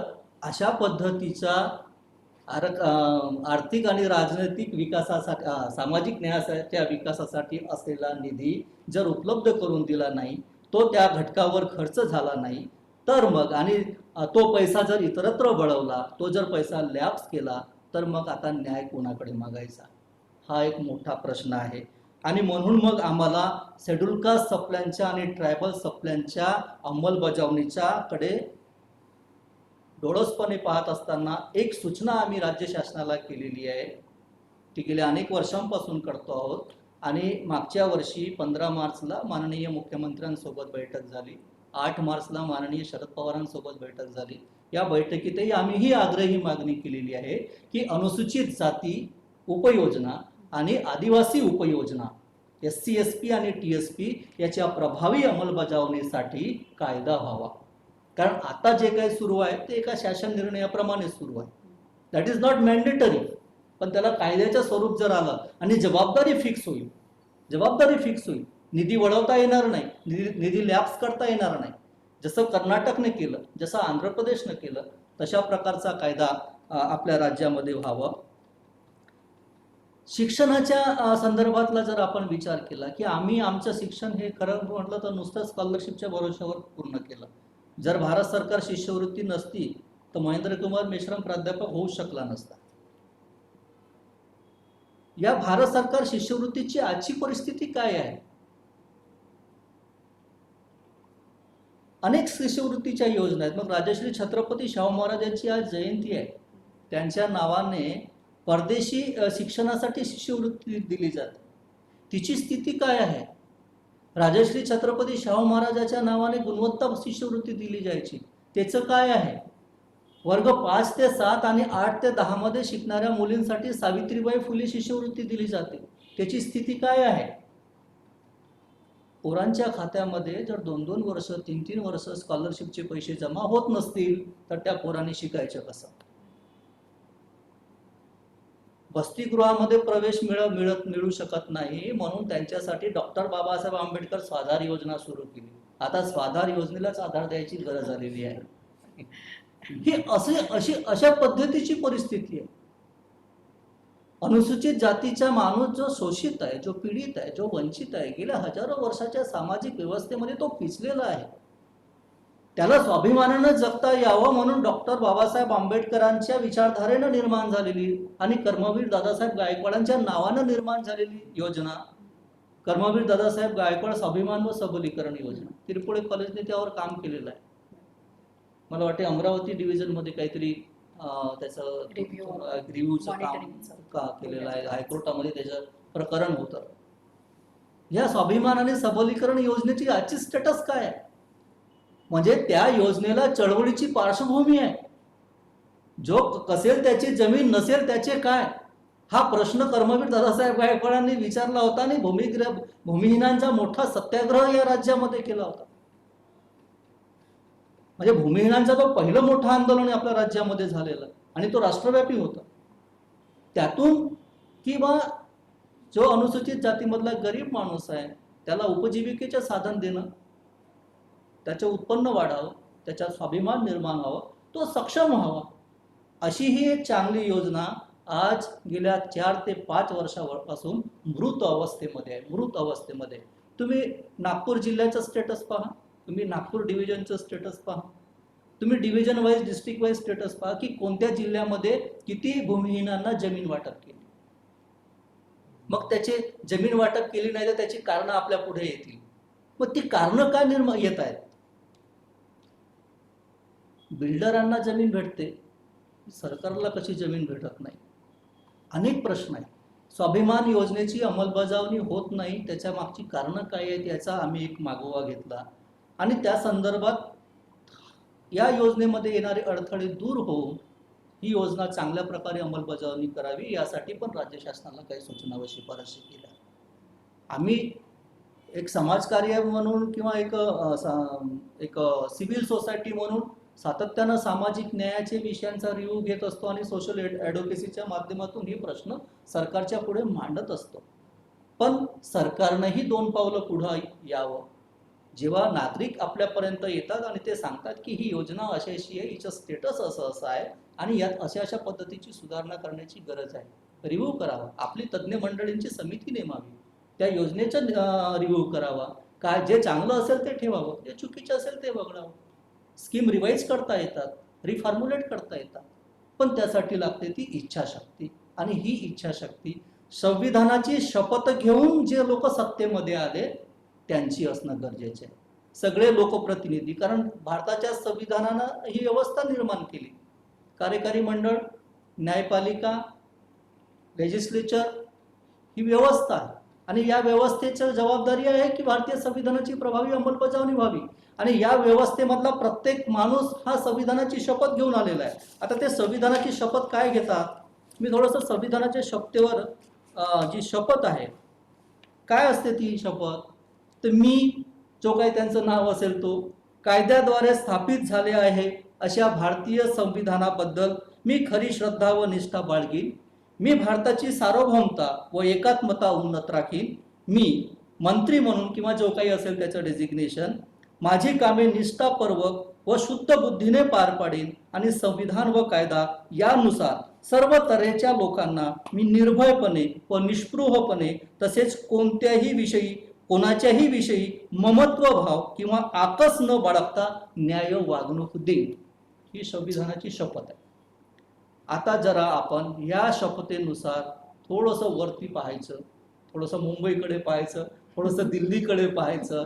अशा पद्धतीचा आर्थिक आणि राजनैतिक विकासासाठी सामाजिक न्यायाच्या विकासासाठी असलेला निधी जर उपलब्ध करून दिला नाही, तो त्या घटकावर खर्च झाला नाही, तर मग आणि तो पैसा जर इतरत्र वळवला, तो जर पैसा लॅप्स केला, तर मग आता न्याय कोणाकडे मागायचा, हा एक मोठा प्रश्न आहे. आणि म्हणून मग आम्हाला शेड्यूल कास्ट सप्लायच्या आणि ट्रायबल सप्लायच्या अंमलबजावणीच्या कडे डोळसपणे पाहत असताना एक सूचना आम्ही राज्य शासनाला केलेली आहे, ती गेल्या अनेक वर्षांपासून करतो आहोत. आणि मागच्या वर्षी 15 मार्चला माननीय मुख्यमंत्र्यांसोबत बैठक झाली, 8 मार्चला माननीय शरद पवारांसोबत बैठक झाली. या बैठकीतही आम्ही ही आग्रही मागणी केलेली आहे की अनुसूचित जाती उपयोजना आणि आदिवासी उपयोजना SC SP आणि TSP याच्या प्रभावी अंमलबजावणीसाठी कायदा व्हावा. कारण आता जे काही सुरू आहे ते एका शासन निर्णयाप्रमाणे सुरू आहे. दॅट इज नॉट मॅन्डेटरी, पण त्याला कायद्याचं स्वरूप जर आलं आणि जबाबदारी फिक्स होईल, निधी वळवता येणार नाही, निधी लॅप्स करता येणार नाही. जसं कर्नाटकने केलं, जसं आंध्र प्रदेशने केलं, तशा प्रकारचा कायदा आपल्या राज्यामध्ये व्हावा. शिक्षणाच्या संदर्भातला जर आपण विचार केला की आम्ही आमचं शिक्षण हे खरं म्हटलं तर नुसतं स्कॉलरशिपच्या भरोश्यावर पूर्ण केलं. जर भारत सरकार शिष्यवृत्ती नसती तर महेंद्रकुमार मेश्राम प्राध्यापक होऊ शकला नसता. या भारत सरकार शिष्यवृत्तीची आजची परिस्थिती काय आहे? अनेक शिष्यवृत्तीच्या योजना आहेत. मग राजश्री छत्रपती शाहू महाराजांची आज जयंती आहे, त्यांच्या नावाने परदेशी शिक्षणासाठी शिष्यवृत्ती दिली जाते. तिची स्थिती काय आहे? राजश्री छत्रपती शाहू महाराजांच्या नावाने गुणवत्ता शिष्यवृत्ती दिली जायची, त्याचं काय आहे? वर्ग 5 ते 7 आणि 8 ते 10 मध्ये शिकणाऱ्या मुलींसाठी सावित्रीबाई फुले शिष्यवृत्ती दिली जाते, त्याची स्थिती काय आहे? पोरांच्या खात्यामध्ये जर 2-2 वर्ष 3-3 वर्ष स्कॉलरशिपचे पैसे जमा होत नसतील तर त्या पोरांनी शिकायचं कसं? वसतिगृहामध्ये प्रवेश मिळू शकत नाही, म्हणून त्यांच्यासाठी डॉक्टर बाबासाहेब आंबेडकर स्वाधार योजना सुरू केली. आता स्वाधार योजनेलाच आधार द्यायची गरज आलेली आहे. ही अशा पद्धतीची परिस्थिती आहे. अनुसूचित जातीचा माणूस जो शोषित आहे, जो पीडित आहे, जो वंचित आहे, गेल्या हजारो वर्षाच्या सामाजिक व्यवस्थेमध्ये तो पिचलेला आहे, त्याला स्वाभिमानानं जगता यावं म्हणून डॉक्टर बाबासाहेब आंबेडकरांच्या विचारधारेनं निर्माण झालेली आणि कर्मवीर दादासाहेब गायकवाडांच्या नावानं निर्माण झालेली योजना, कर्मवीर दादासाहेब गायकवाड स्वाभिमान व सबलीकरण योजना, तिरपुळे कॉलेजने त्यावर काम केलेलं आहे. मला वाटते अमरावती डिव्हिजन मध्ये काहीतरी त्याचं रिव्ह्यूचं काम केलेलं आहे, हायकोर्टामध्ये त्याचं प्रकरण होतं. या स्वाभिमान आणि सबलीकरण योजनेची आजची स्टेटस काय आहे? म्हणजे त्या योजनेला चळवळीची पार्श्वभूमी आहे. जो कसेल त्याची जमीन, नसेल त्याचे काय, हा प्रश्न कर्मवीर दादासाहेब गायकवाडांनी विचारला होता आणि भूमिहीनांचा मोठा सत्याग्रह या राज्यामध्ये केला होता. म्हणजे भूमिहीनांचा तो पहिलं मोठं आंदोलन आपल्या राज्यामध्ये झालेलं आणि तो राष्ट्रव्यापी होता. त्यातून किंवा जो अनुसूचित जातीमधला गरीब माणूस आहे त्याला उपजीविकेचे साधन देणं, त्याचं उत्पन्न वाढावं, त्याचा स्वाभिमान निर्माण व्हावं, तो सक्षम व्हावा, अशी ही एक चांगली योजना आज गेल्या 4 ते 5 वर्षापासून मृत अवस्थेमध्ये. तुम्ही नागपूर जिल्ह्याचं स्टेटस पहा, तुम्ही नागपूर डिव्हिजनचं स्टेटस पहा, तुम्ही division wise district wise status पहा की कोणत्या जिल्ह्यामध्ये किती भूमिहीनांना जमीन वाटप केली. मग त्याचे जमीन वाटप केली नाही तर त्याची कारणं आपल्या पुढे येतील. मग ती कारणं काय येत आहेत? बिल्डरांना जमीन भेटते, सरकारला कशी जमीन भेटत नाही, अनेक प्रश्न आहेत. स्वाभिमान योजनेची अंमलबजावणी होत नाही, त्याच्या मागची कारणं काय आहेत याचा आम्ही एक मागोवा घेतला आणि त्या संदर्भात या योजनेमध्ये येणारे अडथळे दूर होऊन ही योजना चांगल्या प्रकारे अंमलबजावणी करावी यासाठी पण राज्य शासनाला काही सूचना व शिफारशी केल्या. आम्ही एक समाजकार्य म्हणून किंवा एक सिव्हिल सोसायटी म्हणून सातत्यानं सामाजिक न्यायाचे विषयांचा रिव्ह्यू घेत असतो आणि सोशल ॲडव्होकेसीच्या माध्यमातून हे प्रश्न सरकारच्या पुढे मांडत असतो. पण सरकारनंही 2 पावलं पुढे यावं. जेव्हा नागरिक आपल्यापर्यंत येतात आणि ते सांगतात की ही योजना अशी अशी आहे, हिचं स्टेटस असं असं आहे आणि यात अशा अशा पद्धतीची सुधारणा करण्याची गरज आहे, रिव्ह्यू करावा. आपली तज्ज्ञ मंडळींची समिती नेमावी, त्या योजनेचा रिव्ह्यू करावा. काय जे चांगलं असेल ते ठेवावं, जे चुकीचं असेल ते वगळावं. स्कीम रिवाईज करता येतात, रिफॉर्म्युलेट करता येतात, पण त्यासाठी लागते ती इच्छाशक्ती. आणि ही इच्छाशक्ती संविधानाची शपथ घेऊन जे लोक सत्तेमध्ये आले त्यांची असणं गरजेचे आहे. सगळे लोकप्रतिनिधी, कारण भारताच्या संविधानानं ही व्यवस्था निर्माण केली. कार्यकारी मंडळ, न्यायपालिका, लेजिस्लेचर ही व्यवस्था आहे आणि या व्यवस्थेची जबाबदारी आहे की भारतीय संविधानाची प्रभावी अंमलबजावणी व्हावी. आणि या व्यवस्थेमधला प्रत्येक माणूस हा संविधानाची शपथ घेऊन आलेला आहे. आता ते संविधानाची शपथ काय घेतात, मी थोडंसं संविधानाच्या शपथेवर जी शपथ आहे काय असते ती शपथ, तर मी जो काही त्यांचं नाव असेल तो कायद्याद्वारे स्थापित झाले आहे अशा भारतीय संविधानाबद्दल मी खरी श्रद्धा व निष्ठा बाळगीन. मी भारताची सार्वभौमता व एकात्मता उन्नत राखीन. मी मंत्री म्हणून किंवा जो काही असेल त्याचं डेझिग्नेशन माझी कामे निष्ठापूर्वक व शुद्ध बुद्धीने पार पाडीन आणि संविधान व कायदा यानुसार सर्व तऱ्हेच्या लोकांना मी निर्भयपणे व निष्पृहपणे तसेच कोणाच्याही विषयी ममत्व भाव किंवा आकस न बाळगता न्याय वागणूक देईन. ही संविधानाची शपथ आहे. आता जरा आपण या शपथेनुसार थोडंसं वरती पाहायचं, थोडंसं मुंबईकडे पाहायचं, थोडंसं दिल्लीकडे पाहायचं,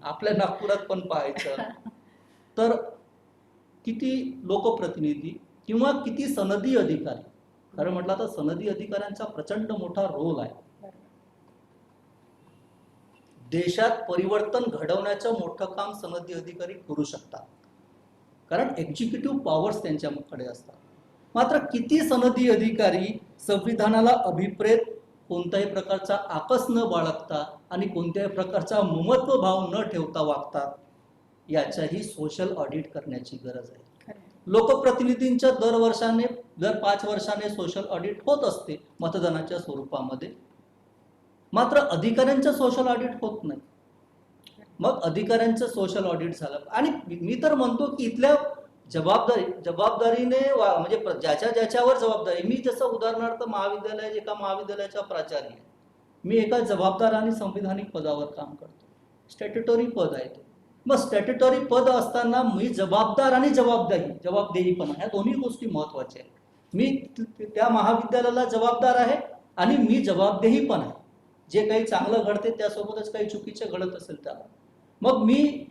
आपल्या नागपुरात पण पाहायचं, तर किती लोकप्रतिनिधी किंवा किती सनदी अधिकारी, खरं म्हटलं तर सनदी अधिकाऱ्यांचा प्रचंड मोठा रोल आहे. देशात परिवर्तन घडवण्याचं मोठं काम सनदी अधिकारी करू शकतात, कारण एक्झिक्युटिव्ह पॉवर्स त्यांच्याकडे असतात. मात्र किती सनदी अधिकारी संविधानाला अभिप्रेत कोणत्याही प्रकारचा आकस न बाळगता आणि कोणत्याही प्रकारचा ममत्व भाव न ठेवता वागतात, याच्याही सोशल ऑडिट करण्याची गरज आहे. लोकप्रतिनिधींच्या दर 5 वर्षाने सोशल ऑडिट होत असते मतदानाच्या स्वरूपामध्ये, मात्र अधिकाऱ्यांचं सोशल ऑडिट होत नाही. मग अधिकाऱ्यांचं सोशल ऑडिट झालं आणि मी तर म्हणतो की इथल्या जबाबदारीने म्हणजे ज्याच्यावर जबाबदारी, मी जसं उदाहरणार्थ एका महाविद्यालयाचा प्राचार्य आहे, मी एका जबाबदार आणि संविधानिक पदावर काम करतो, स्टॅट्युटरी पद आहे ते. मग स्टॅट्युटरी पद असताना मी जबाबदार आणि जबाबदेहीपणा ह्या दोन्ही गोष्टी महत्वाच्या आहेत. मी त्या महाविद्यालयाला जबाबदार आहे आणि मी जबाबदेही पण आहे. जे काही चांगलं घडते त्यासोबतच काही चुकीचं घडत असेल त्याला, मग मी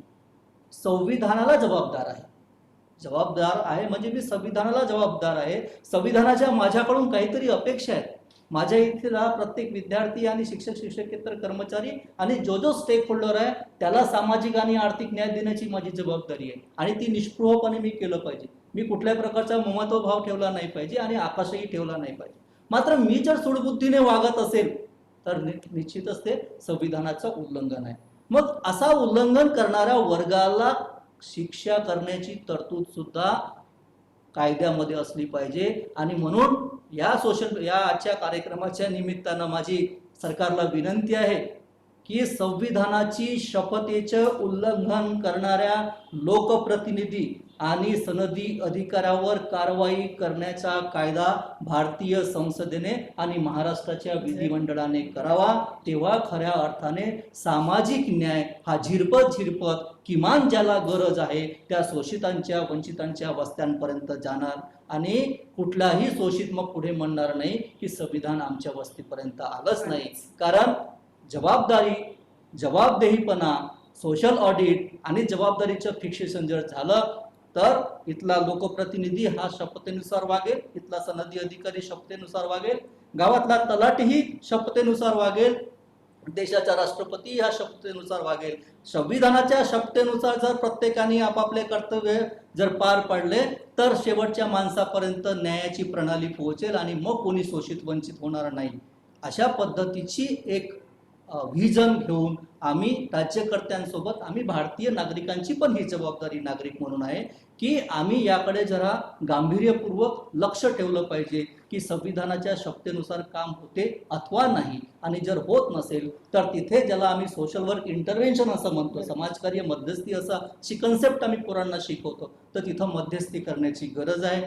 संविधानाला जबाबदार आहे म्हणजे मी संविधानाला जबाबदार आहे. संविधानाच्या माझ्याकडून काहीतरी अपेक्षा आहेत. माझ्या इथला प्रत्येक विद्यार्थी आणि शिक्षकेतर कर्मचारी आणि जो स्टेक होल्डर आहे त्याला सामाजिक आणि आर्थिक न्याय देण्याची माझी जबाबदारी आहे आणि ती निष्पृहपणे मी केलं पाहिजे. मी कुठल्याही प्रकारचा ममत्व भाव ठेवला नाही पाहिजे आणि आकाशही ठेवला नाही पाहिजे. मात्र मी जर सूडबुद्धीने वागत असेल तर निश्चितच ते संविधानाचं उल्लंघन आहे. मग असा उल्लंघन करणाऱ्या वर्गाला शिक्षा करण्याची तरतूद सुद्धा कायद्यामध्ये असली पाहिजे. आणि म्हणून या आजच्या कार्यक्रमाच्या निमित्तानं माझी सरकारला विनंती आहे की संविधानाची शपथेचं उल्लंघन करणाऱ्या लोकप्रतिनिधी आणि सनदी अधिकाऱ्यावर कारवाई करण्याचा कायदा भारतीय संसदेने आणि महाराष्ट्राच्या विधिमंडळाने करावा. तेव्हा खऱ्या अर्थाने सामाजिक न्याय हा झिरपत किमान ज्याला गरज आहे त्या शोषितांच्या वंचितांच्या वस्त्यांपर्यंत जाणार आणि कुठलाही शोषित मग पुढे म्हणणार नाही की संविधान आमच्या वस्तीपर्यंत आलंच नाही. कारण जबाबदेहीपणा, सोशल ऑडिट आणि जबाबदारीचं फिक्सेशन जर झालं तर इथला लोकप्रतिनिधी हा शपथेनुसार वागेल, इथला सनदी अधिकारी शपथेनुसार वागेल. गावातला तलाठीही शपथेनुसार वागेल, देशाचा राष्ट्रपती ह्या शपथेनुसार वागेल. संविधानाच्या शपथेनुसार जर प्रत्येकाने आपापले कर्तव्य जर पार पाडले तर शेवटच्या माणसापर्यंत न्यायाची प्रणाली पोहोचेल आणि मग कोणी शोषित वंचित होणार नाही. अशा पद्धतीची एक व्हिजन घेऊन आम्ही राज्यकर्त्यांसोबत आम्ही भारतीय नागरिकांची पण ही जबाबदारी नागरिक म्हणून आहे की आम्ही याकडे जरा गांभीर्यपूर्वक लक्ष ठेवलं पाहिजे की संविधानाच्या शपथेनुसार काम होते अथवा नाही. आणि जर होत नसेल तर तिथे ज्याला आम्ही सोशल वर्क इंटरव्हेन्शन असं म्हणतो, समाजकार्य मध्यस्थी असा कन्सेप्ट आम्ही पोरांना शिकवतो, तर तिथं मध्यस्थी करण्याची गरज आहे.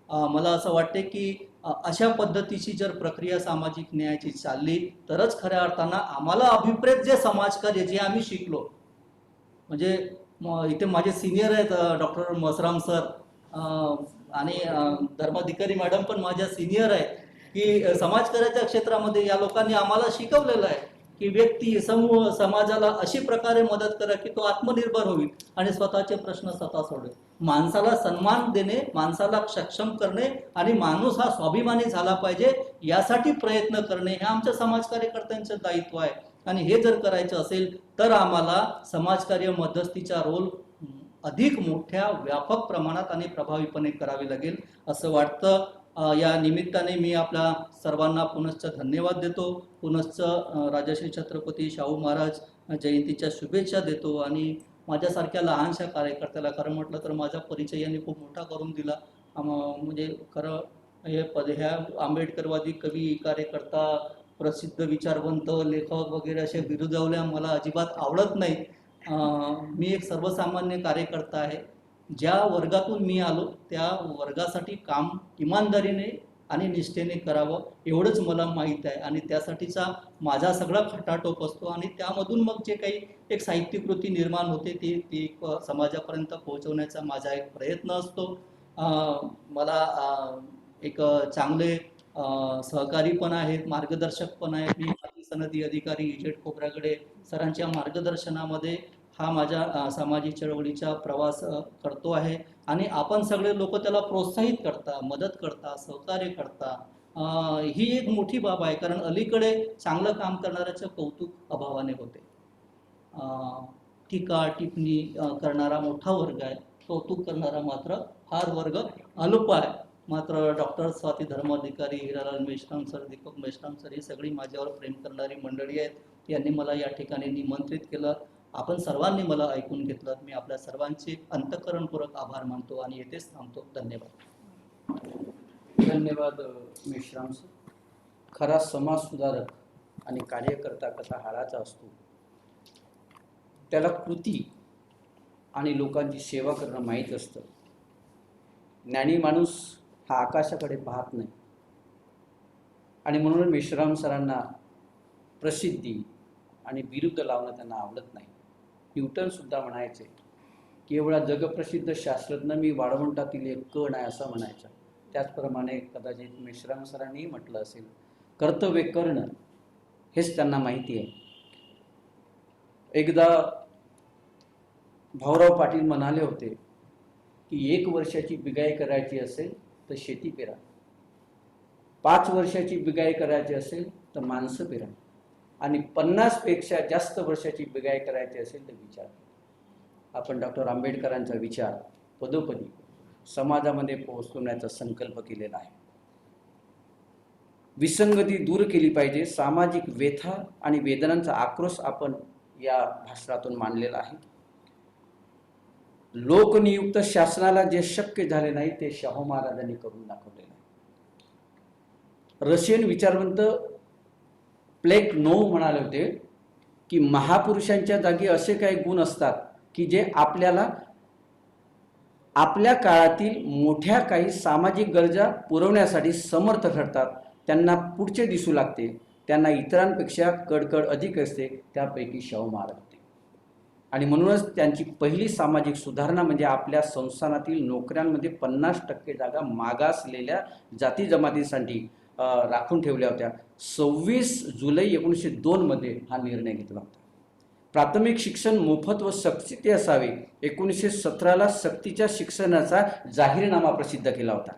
मला असं वाटते की अशा पद्धतीची जर प्रक्रिया सामाजिक न्यायाची चालली तरच खऱ्या अर्थानं आम्हाला अभिप्रेत जे समाजकार्य जे आम्ही शिकलो, म्हणजे इथे माझे सिनियर आहेत डॉक्टर मसराम सर आणि धर्माधिकारी मॅडम पण माझ्या सिनियर आहेत की समाजकार्याच्या क्षेत्रामध्ये या लोकांनी आम्हाला शिकवलेलं आहे की व्यक्ती समूह समाजाला अशी प्रकारे मदत करा की तो आत्मनिर्भर होईल आणि स्वतःचे प्रश्न स्वतः सोडवेल. माणसाला सन्मान देणे, माणसाला सक्षम करणे आणि माणूस हा स्वाभिमानी झाला पाहिजे यासाठी प्रयत्न करणे हे आमच्या समाजकार्यकर्त्यांचं दायित्व आहे. आणि हे जर करायचं असेल तर आम्हाला समाजकार्य मध्यस्थीचा रोल अधिक मोठ्या व्यापक प्रमाणात आणि प्रभावीपणे करावे लागेल असं वाटतं. या निमित्ताने मी आपल्या सर्वांना पुनश्च धन्यवाद देतो. पुनश्च राजश्री छत्रपती शाहू महाराज जयंतीच्या शुभेच्छा देतो. आणि माझ्यासारख्या लहानशा कार्यकर्त्याला खरं म्हटलं तर माझा परिचय यांनी खूप मोठा करून दिला. म्हणजे खरं ह्या आंबेडकरवादी कवी, कार्यकर्ता, प्रसिद्ध विचारवंत, लेखक वगैरे अशा बिरुदावल्या मला अजिबात आवडत नाहीत. मी एक सर्वसामान्य कार्यकर्ता आहे. ज्या वर्गातून मी आलो त्या वर्गासाठी काम इमानदारीने आणि निष्ठेने करावं एवढंच मला माहीत आहे. आणि त्यासाठीचा माझा सगळा खटाटोप असतो आणि त्यामधून मग जे काही एक साहित्यकृती निर्माण होते ती समाजापर्यंत पोहोचवण्याचा माझा एक प्रयत्न असतो. मला एक चांगले सहकारी पण आहेत, मार्गदर्शक पण आहेत. मी माजी सनदी अधिकारी इजेट खोब्रागडे सरांच्या मार्गदर्शनामध्ये हा माझ्या सामाजिक चळवळीचा प्रवास करतो आहे. आणि आपण सगळे लोक त्याला प्रोत्साहित करता, मदत करता, सहकार्य करता. ही एक मोठी बाब आहे कारण अलीकडे चांगलं काम करणाऱ्याचं कौतुक अभावाने होते. टीका टिप्पणी करणारा मोठा वर्ग आहे, कौतुक करणारा मात्र फार वर्ग अल्प आहे. मात्र doctor Swati Dharmadhikari, Hiralal Meshram sir, Deepak Meshram sir ही सगळी माझ्यावर प्रेम करणारी मंडळी आहेत. यांनी मला या ठिकाणी निमंत्रित केलं. आपण सर्वांनी मला ऐकून घेतलं. मी आपल्या सर्वांचे अंतःकरणपूर्वक आभार मानतो आणि येथेच थांबतो. धन्यवाद.
धन्यवाद मेश्राम सर. खरा समाज सुधारक आणि कार्यकर्ता कसा हाडाचा असतो त्याला कृती आणि लोकांची सेवा करणं माहीत असतं. ज्ञानी माणूस हा आकाशाकडे पाहत नाही आणि म्हणून मेश्राम सरांना प्रसिद्धी आणि बिरुद लावणं त्यांना आवडत नाही. न्यूटन सुद्धा म्हणायचे की एवढा जगप्रसिद्ध शास्त्रज्ञ मी वाळवंटातील एक कण आहे असं म्हणायचं. त्याचप्रमाणे कदाचित मेश्राम सरांनीही म्हटलं असेल कर्तव्य करणं हेच त्यांना माहिती आहे. एकदा भाऊराव पाटील म्हणाले होते की 1 वर्षाची बिगाई करायची असेल तर शेती पेरा, 5 वर्षाची बिगाई करायची असेल तर माणसं पेरा आणि 50पेक्षा जास्त वर्षाची बिगाई करायची असेल तर विचार. आपण डॉक्टर आंबेडकरांचा विचार पदोपदी समाजामध्ये पोहोचवण्याचा संकल्प केलेला आहे. विसंगती दूर केली पाहिजे. सामाजिक व्यथा आणि वेदनांचा आक्रोश आपण या भाषणातून मांडलेला आहे. लोकनियुक्त शासनाला जे शक्य झाले नाही ते शाहू महाराजांनी करून दाखवलेलं आहे. रशियन विचारवंत प्लेक नोव म्हणाले होते की महापुरुषांच्या जागी असे काही गुण असतात की जे आपल्याला आपल्या काळातील मोठ्या काही सामाजिक गरजा पुरवण्यासाठी समर्थ ठरतात. त्यांना पुढचे दिसू लागते, त्यांना इतरांपेक्षा कडकड अधिक असते. त्यापैकी शाहू महाराज होते. आणि म्हणूनच त्यांची पहिली सामाजिक सुधारणा म्हणजे आपल्या संस्थानातील नोकऱ्यांमध्ये 50% जागा मागासलेल्या जाती जमातीसाठी राखून ठेवल्या होत्या. 26 जुलै 1902 मध्ये हा निर्णय घेतला होता. प्राथमिक शिक्षण मोफत व सक्तीचे असावे. 1917ला सक्तीच्या शिक्षणाचा जाहीरनामा प्रसिद्ध केला होता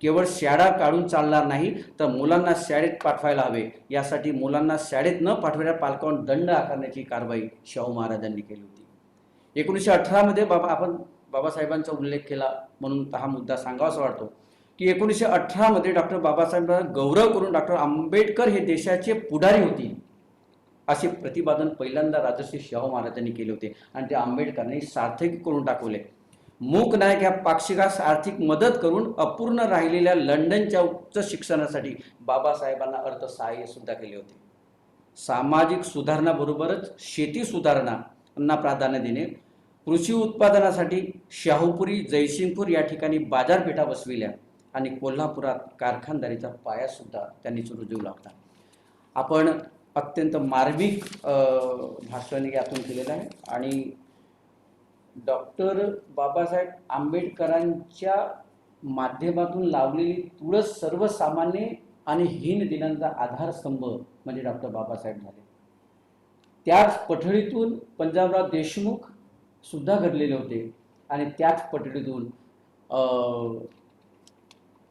केवळ शाळा काढून चालणार नाही, तर मुलांना शाळेत पाठवायला हवे. यासाठी मुलांना शाळेत न पाठवणाऱ्या पालकांवर दंड आकारण्याची कारवाई शाहू महाराजांनी केली होती. 1918 मध्ये आपण बाबासाहेबांचा उल्लेख केला म्हणून हा मुद्दा सांगावासा वाटतो की 1918 मध्ये डॉक्टर बाबासाहेबांचा गौरव करून डॉक्टर आंबेडकर हे देशाचे पुढारी होतील असे प्रतिपादन पहिल्यांदा राजर्षी शाहू महाराजांनी केले होते आणि ते आंबेडकरांनी सार्थकी करून टाकवले. मूक नायक या पाक्षिकास आर्थिक मदत करून अपूर्ण राहिलेल्या लंडनच्या उच्च शिक्षणासाठी बाबासाहेबांना अर्थसहाय्य सुद्धा केले होते. सामाजिक सुधारणाबरोबरच शेती सुधारणांना प्राधान्य देणे, कृषी उत्पादनासाठी शाहूपुरी, जयसिंगपूर या ठिकाणी बाजारपेठा बसविल्या आणि कोल्हापुरात कारखानदारीचा पाया सुद्धा त्यांनी रुजवला होता. आपण अत्यंत मार्मिक भाषण यातून केलेलं आहे आणि डॉक्टर बाबासाहेब आंबेडकरांच्या माध्यमातून लावलेली तुळस सर्वसामान्य आणि हीन दिनांचा आधारस्तंभ म्हणजे डॉक्टर बाबासाहेब झाले. त्याच पठडीतून पंजाबराव देशमुख सुद्धा घडलेले होते आणि त्याच पठडीतून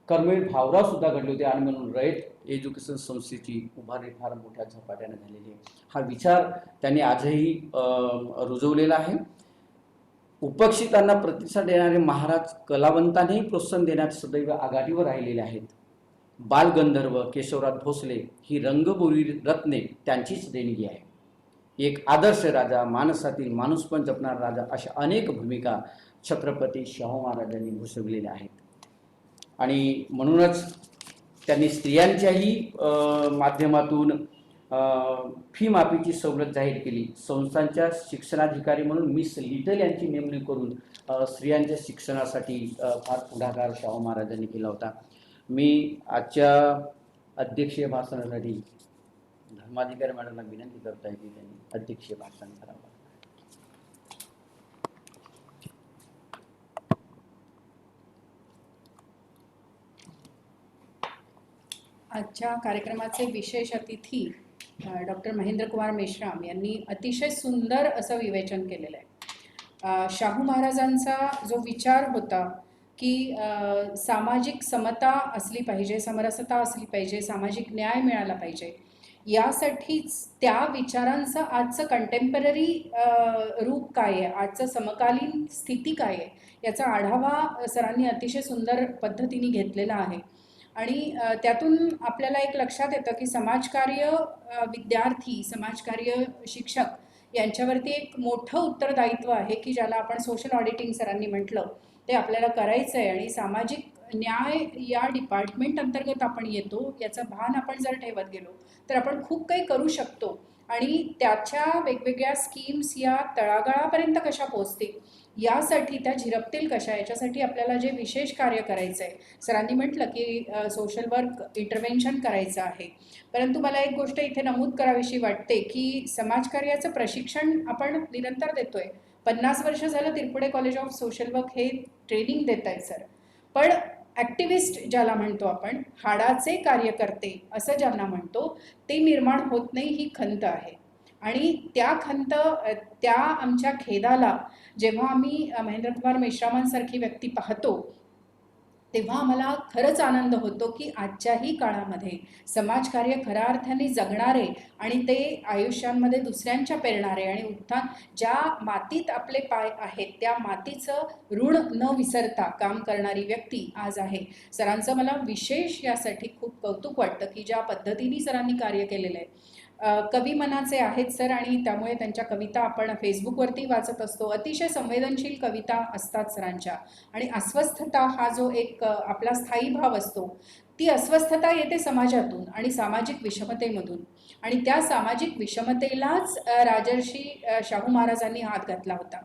कर्मवीर भाऊराव सुद्धा घडले होते आणि म्हणून रयत एज्युकेशन संस्थेची उभारणी फार मोठ्या झपाट्याने झालेली आहे. हा विचार त्यांनी आजही रुजवलेला आहे. उपेक्षितांना प्रतिसाद देणारे महाराज कलावंतांनाही प्रोत्साहन देण्यात सदैव आघाडीवर राहिलेले आहेत. बालगंधर्व केशवराव भोसले ही रंगभूमी रत्ने त्यांचीच देणगी आहे. एक आदर्श राजा, माणसातील माणूसपण जपणारा राजा अशा अनेक भूमिका छत्रपती शाहू महाराजांनी भूषवलेल्या आहेत आणि म्हणूनच त्यांनी स्त्रियांच्याही माध्यमातून फी माफीची सवलत जाहीर केली. संस्थांच्या शिक्षणाधिकारी म्हणून मिस लिटल यांची नेमणूक करून स्त्रियांच्या शिक्षणासाठी फार पुढाकार शाहू महाराजांनी केला होता. मी आजच्या अध्यक्षीय भाषणासाठी धर्माधिकारी मॅडमला विनंती करत आहे की त्यांनी अध्यक्षीय भाषण करावं.
आजच्या कार्यक्रमाचे विशेष अतिथी डॉक्टर महेंद्रकुमार मेश्राम यांनी अतिशय सुंदर असं विवेचन केलेलं आहे. शाहू महाराजांचा जो विचार होता की सामाजिक समता असली पाहिजे, समरसता असली पाहिजे, सामाजिक न्याय मिळाला पाहिजे, यासाठीच त्या विचारांचं आजचं कंटेम्पररी रूप काय आहे, आजचं समकालीन स्थिती काय आहे, याचा आढावा सरांनी अतिशय सुंदर पद्धतीने घेतलेला आहे. आणि त्यातून आपल्याला एक लक्षात येतं की समाजकार्य विद्यार्थी, समाजकार्य शिक्षक यांच्यावरती एक मोठं उत्तरदायित्व आहे की ज्याला आपण सोशल ऑडिटिंग सरांनी म्हटलं ते आपल्याला करायचं आहे. आणि सामाजिक न्याय या डिपार्टमेंट अंतर्गत आपण येतो याचं भान आपण जर ठेवत गेलो तर आपण खूप काही करू शकतो आणि त्याच्या वेगवेगळ्या स्कीम्स या तळागाळापर्यंत कशा पोहोचतील, यासाठी त्या झिरपतील कशा, याच्यासाठी आपल्याला जे विशेष कार्य करायचं आहे. सरांनी म्हटलं की सोशल वर्क इंटरव्हेन्शन करायचं आहे, परंतु मला एक गोष्ट इथे नमूद करावीशी वाटते की समाजकार्याचं प्रशिक्षण आपण निरंतर देतोय. 50 वर्ष झालं Tirpude college of social work हे ट्रेनिंग देत आहेत सर, पण ॲक्टिव्हिस्ट ज्याला म्हणतो आपण, हाडाचे कार्यकर्ते असं ज्यांना म्हणतो, ते निर्माण होत नाही, ही खंत आहे. आणि त्या आमच्या खेदाला जेव्हा आम्ही महेंद्रकुमार मेश्रामांसारखी व्यक्ती पाहतो तेव्हा आम्हाला खरंच आनंद होतो की आजच्याही काळामध्ये समाजकार्य खऱ्या अर्थाने जगणारे आणि ते आयुष्यांमध्ये दुसऱ्यांच्या पेरणारे आणि उत्थान ज्या मातीत आपले पाय आहेत त्या मातीचं ऋण न विसरता काम करणारी व्यक्ती आज आहे. सरांचं मला विशेष यासाठी खूप कौतुक वाटतं की ज्या पद्धतीने सरांनी कार्य केलेलं आहे. कवी मनाचे आहेत सर आणि त्यामुळे त्यांच्या कविता आपण फेसबुकवरती वाचत असतो. अतिशय संवेदनशील कविता असतात सरांच्या. आणि अस्वस्थता हा जो एक आपला स्थायी भाव असतो, ती अस्वस्थता येते समाजातून आणि सामाजिक विषमतेमधून आणि त्या सामाजिक विषमतेलाच राजर्षी शाहू महाराजांनी हात घातला होता.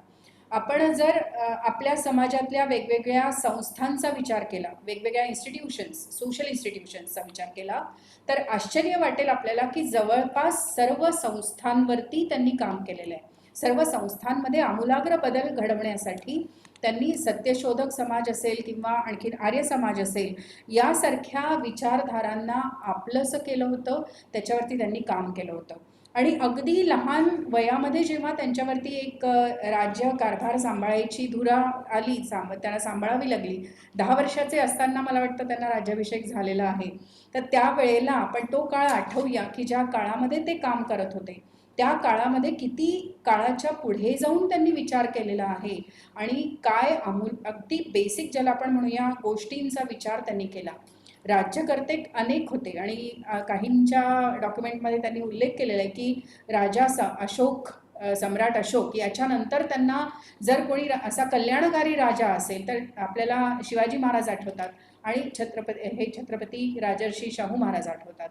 आपण जर आपल्या समाजातल्या वेगवेगळ्या संस्थांचा विचार केला, वेगवेगळ्या इन्स्टिट्यूशन्स, सोशल इन्स्टिट्यूशन्सचा विचार केला तर आश्चर्य वाटेल आपल्याला की जवळपास सर्व संस्थांवरती त्यांनी काम केलेलं आहे. सर्व संस्थांमध्ये आमूलाग्र बदल घडवण्यासाठी त्यांनी सत्यशोधक समाज असेल किंवा आणखीन आर्य समाज असेल यासारख्या विचारधारांना आपलंसं केलं होतं, त्याच्यावरती त्यांनी काम केलं होतं. आणि अगदी लहान वयामध्ये जेव्हा त्यांच्यावरती एक राज्य कारभार सांभाळायची धुरा आली, त्यांना सांभाळावी लागली, 10 वर्षाचे असताना मला वाटतं त्यांना राज्याभिषेक झालेला आहे. तर त्यावेळेला आपण तो काळ आठवूया की ज्या काळामध्ये ते काम करत होते, त्या काळामध्ये किती काळाच्या पुढे जाऊन त्यांनी विचार केलेला आहे आणि काय अगदी बेसिक ज्याला आपण म्हणूया गोष्टींचा विचार त्यांनी केला. राज्यकर्ते अनेक होते आणि काहींच्या डॉक्युमेंटमध्ये त्यांनी उल्लेख केलेला आहे की राजा अशोक, सम्राट अशोक याच्यानंतर त्यांना जर कोणी असा कल्याणकारी राजा असेल तर आपल्याला शिवाजी महाराज आठवतात आणि छत्रपती राजर्षी शाहू महाराज आठवतात.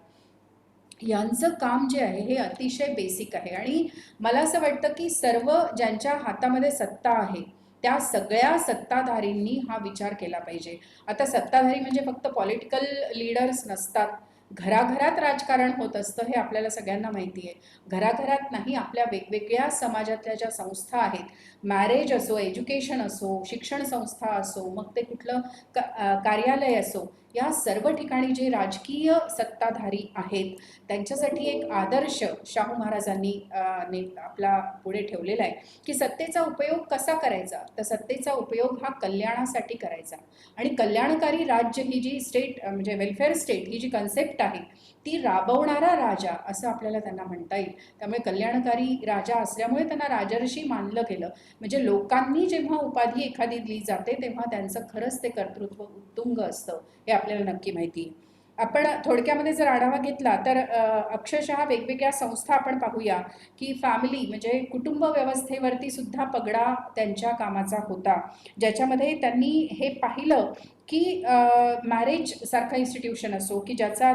यांचं काम जे आहे हे अतिशय बेसिक आहे आणि मला असं वाटतं की सर्व ज्यांच्या हातामध्ये सत्ता आहे त्या सगळ्या सत्ताधारींनी हा विचार केला पाहिजे. आता सत्ताधारी म्हणजे फक्त पॉलिटिकल लीडर्स नसतात, घराघरात राजकारण होत असतं हे आपल्याला सगळ्यांना माहिती आहे. घराघरात नाही, आपल्या वेगवेगळ्या समाजातल्या ज्या संस्था आहेत, मॅरेज असो, एज्युकेशन असो, शिक्षण संस्था असो, मग ते कुठलं कार्यालय असो, या सर्व ठिकाणी जे राजकीय सत्ताधारी आहेत त्यांच्यासाठी एक आदर्श शाहू महाराजांनी आपला पुढे ठेवलेला आहे की सत्तेचा उपयोग कसा करायचा. तर सत्तेचा उपयोग हा कल्याणासाठी करायचा आणि कल्याणकारी राज्य ही जी स्टेट म्हणजे वेलफेअर स्टेट ही जी कन्सेप्ट आहे ती राबवणारा राजा असं आपल्याला त्यांना म्हणता येईल. त्यामुळे कल्याणकारी राजा असल्यामुळे त्यांना राजर्षी मानलं गेलं. म्हणजे लोकांनी जेव्हा उपाधी एखादी दिली जाते तेव्हा त्यांचं खरंच ते कर्तृत्व उत्तुंग असतं हे आपल्याला नक्की माहिती आहे. आपण थोडक्यामध्ये जर आढावा घेतला तर अक्षरशः वेगवेगळ्या संस्था आपण पाहूया की फॅमिली म्हणजे कुटुंब व्यवस्थेवरती सुद्धा पगडा त्यांच्या कामाचा होता, ज्याच्यामध्ये त्यांनी हे पाहिलं की मॅरेज सारखं इन्स्टिट्यूशन असो की ज्याचा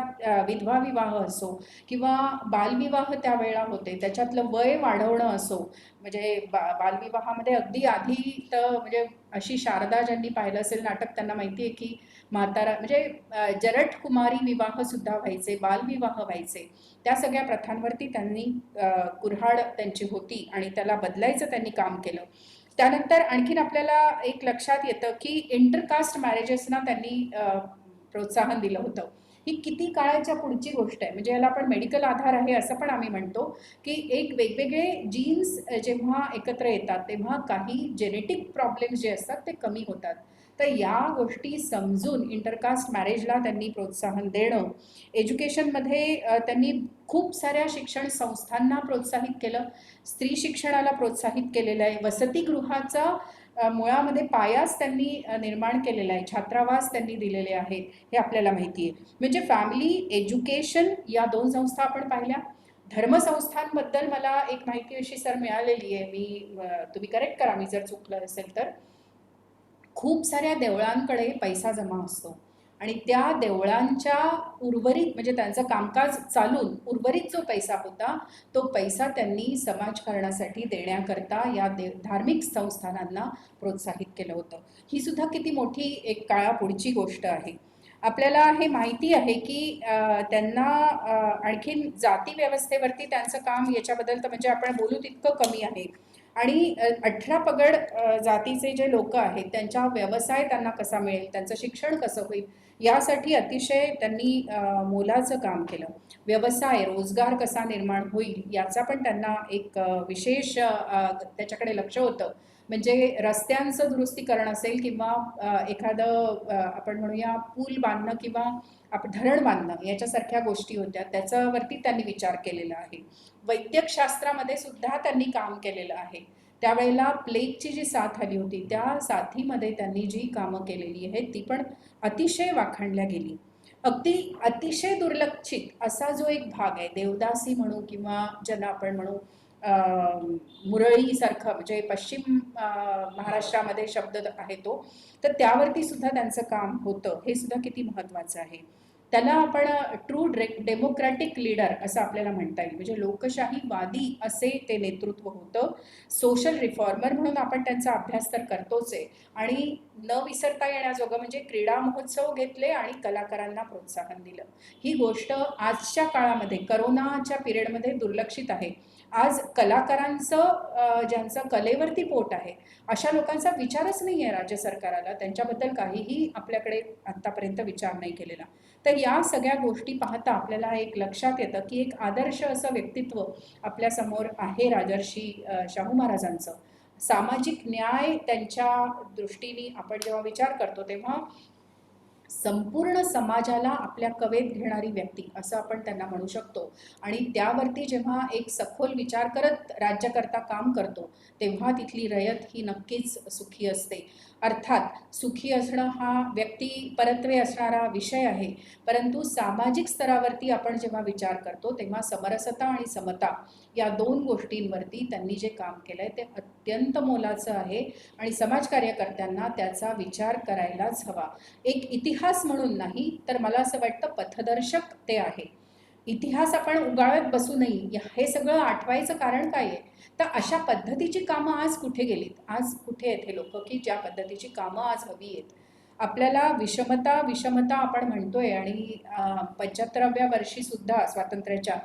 विधवा विवाह असो किंवा बालविवाह त्यावेळेला होते त्याच्यातलं वय वाढवणं असो. म्हणजे बालविवाहामध्ये अगदी आधी तर म्हणजे अशी शारदा ज्यांनी पाहिलं असेल नाटक त्यांना माहिती आहे की म्हातारा म्हणजे जरठ कुमारी विवाह सुद्धा व्हायचे, बालविवाह व्हायचे. त्या सगळ्या प्रथांवरती त्यांनी कुऱ्हाड त्यांची होती आणि त्याला बदलायचं त्यांनी काम केलं. त्यानंतर आणखीन आपल्याला एक लक्षात येतं की इंटरकास्ट मॅरेजेसना त्यांनी प्रोत्साहन दिलं होतं. ही किती काळाच्या पुढची गोष्ट आहे. म्हणजे याला आपण मेडिकल आधार आहे असं पण आम्ही म्हणतो की एक वेगवेगळे जीन्स जेव्हा एकत्र येतात तेव्हा काही जेनेटिक प्रॉब्लेम्स जे असतात ते कमी होतात. तर या गोष्टी समजून इंटरकास्ट मॅरेजला त्यांनी प्रोत्साहन देणं, एज्युकेशनमध्ये त्यांनी खूप साऱ्या शिक्षण संस्थांना प्रोत्साहित केलं, स्त्री शिक्षणाला प्रोत्साहित केलेलं आहे, वसतिगृहाचा मुळामध्ये पायाच त्यांनी निर्माण केलेला आहे, छात्रावास त्यांनी दिलेले आहेत हे आपल्याला माहिती आहे. म्हणजे फॅमिली, एज्युकेशन या 2 संस्था आपण पाहिल्या. धर्मसंस्थांबद्दल मला एक माहिती अशी सर मिळालेली आहे, तुम्ही करेक्ट करा मी जर चुकलं असेल तर. खूप साऱ्या देवळांकडे पैसा जमा असतो आणि त्या देवळांच्या उर्वरित म्हणजे त्यांचं कामकाज चालून उर्वरित जो पैसा होता तो पैसा त्यांनी समाजकारणासाठी देण्याकरता या धार्मिक संस्थानांना प्रोत्साहित केलं होतं. ही सुद्धा किती मोठी एक काळापुढची गोष्ट आहे. आपल्याला हे माहिती आहे की त्यांना आणखीन जाती व्यवस्थेवरती त्यांचं काम याच्याबद्दल तर म्हणजे आपण बोलू तितकं कमी आहे. आणि 18 पगड जातीचे जे लोक आहेत त्यांचा व्यवसाय त्यांना कसा मिळेल, त्यांचं शिक्षण कसं होईल यासाठी अतिशय त्यांनी मोलाचं काम केलं. व्यवसाय, रोजगार कसा निर्माण होईल याचा पण त्यांना एक विशेष त्याच्याकडे लक्ष होतं. म्हणजे रस्त्यांचं दुरुस्तीकरण असेल किंवा एखादं आपण म्हणूया पूल बांधणं किंवा धरण बांधणं याच्यासारख्या गोष्टी होत्या, त्याच्यावरती त्यांनी विचार केलेला आहे. वैद्यकशास्त्रामध्ये सुद्धा त्यांनी काम केलेलं आहे. त्यावेळेला प्लेगची जी साथ आली होती त्या साथीमध्ये त्यांनी जी कामं केलेली आहेत ती पण अतिशय वाखाणल्या गेली. अगदी अतिशय दुर्लक्षित असा जो एक भाग आहे देवदासी म्हणू किंवा ज्यांना आपण म्हणू मुरळीसारखं म्हणजे पश्चिम महाराष्ट्रामध्ये शब्द आहे तो, तर त्यावरती सुद्धा त्यांचं काम होतं. हे सुद्धा किती महत्त्वाचं आहे. त्याला आपण ट्रू डेमोक्रॅटिक लीडर असं आपल्याला म्हणता येईल. म्हणजे लोकशाहीवादी असे ते नेतृत्व होतं. सोशल रिफॉर्मर म्हणून आपण त्यांचा अभ्यास तर करतोच आहे आणि न विसरता येण्याजोगं म्हणजे क्रीडा महोत्सव घेतले आणि कलाकारांना प्रोत्साहन दिलं. ही गोष्ट आजच्या काळामध्ये करोनाच्या पिरियडमध्ये दुर्लक्षित आहे. आज कलाकारांचं ज्यांचं कलेवरती पोट आहे अशा लोकांचा विचारच नाही आहे राज्य सरकाराला, त्यांच्याबद्दल काहीही आपल्याकडे आत्तापर्यंत विचार नाही केलेला. तर या सगळ्या गोष्टी पाहता आपल्याला एक लक्षात येतं की एक आदर्श असं व्यक्तित्व आपल्यासमोर आहे राजर्षी शाहू महाराजांचं. सामाजिक न्याय त्यांच्या दृष्टीने आपण जेव्हा विचार करतो तेव्हा संपूर्ण समाजाला आपल्या कवेत घेणारी व्यक्ती असं आपण त्यांना म्हणू शकतो. आणि त्यावरती जेव्हा एक सखोल विचार करत राज्यकर्ता काम करतो तेव्हा तिथली रयत ही नक्कीच सुखी असते. अर्थात सुखी असणं हा व्यक्तिपरत्वे असणारा विषय आहे, परंतु सामाजिक स्तरावरती आपण जेव्हा विचार करतो तेव्हा समरसता आणि समता या दोन गोष्टींवरती त्यांनी जे काम केलं आहे ते अत्यंत मोलाचं आहे आणि समाजकार्यकर्त्यांना त्याचा विचार करायलाच हवा. एक इतिहास म्हणून नाही तर मला असं वाटतं पथदर्शक ते आहे. इतिहास आपण उगाळत बसू नये, हे सगळं आठवायचं कारण काय आहे? तर अशा पद्धतीची कामं आज कुठे गेलीत? आज कुठे आहेत हे लोक की ज्या पद्धतीची कामं आज हवी आहेत? आपल्याला विषमता विषमता आपण म्हणतोय आणि 75व्या वर्षी सुद्धा स्वातंत्र्याच्या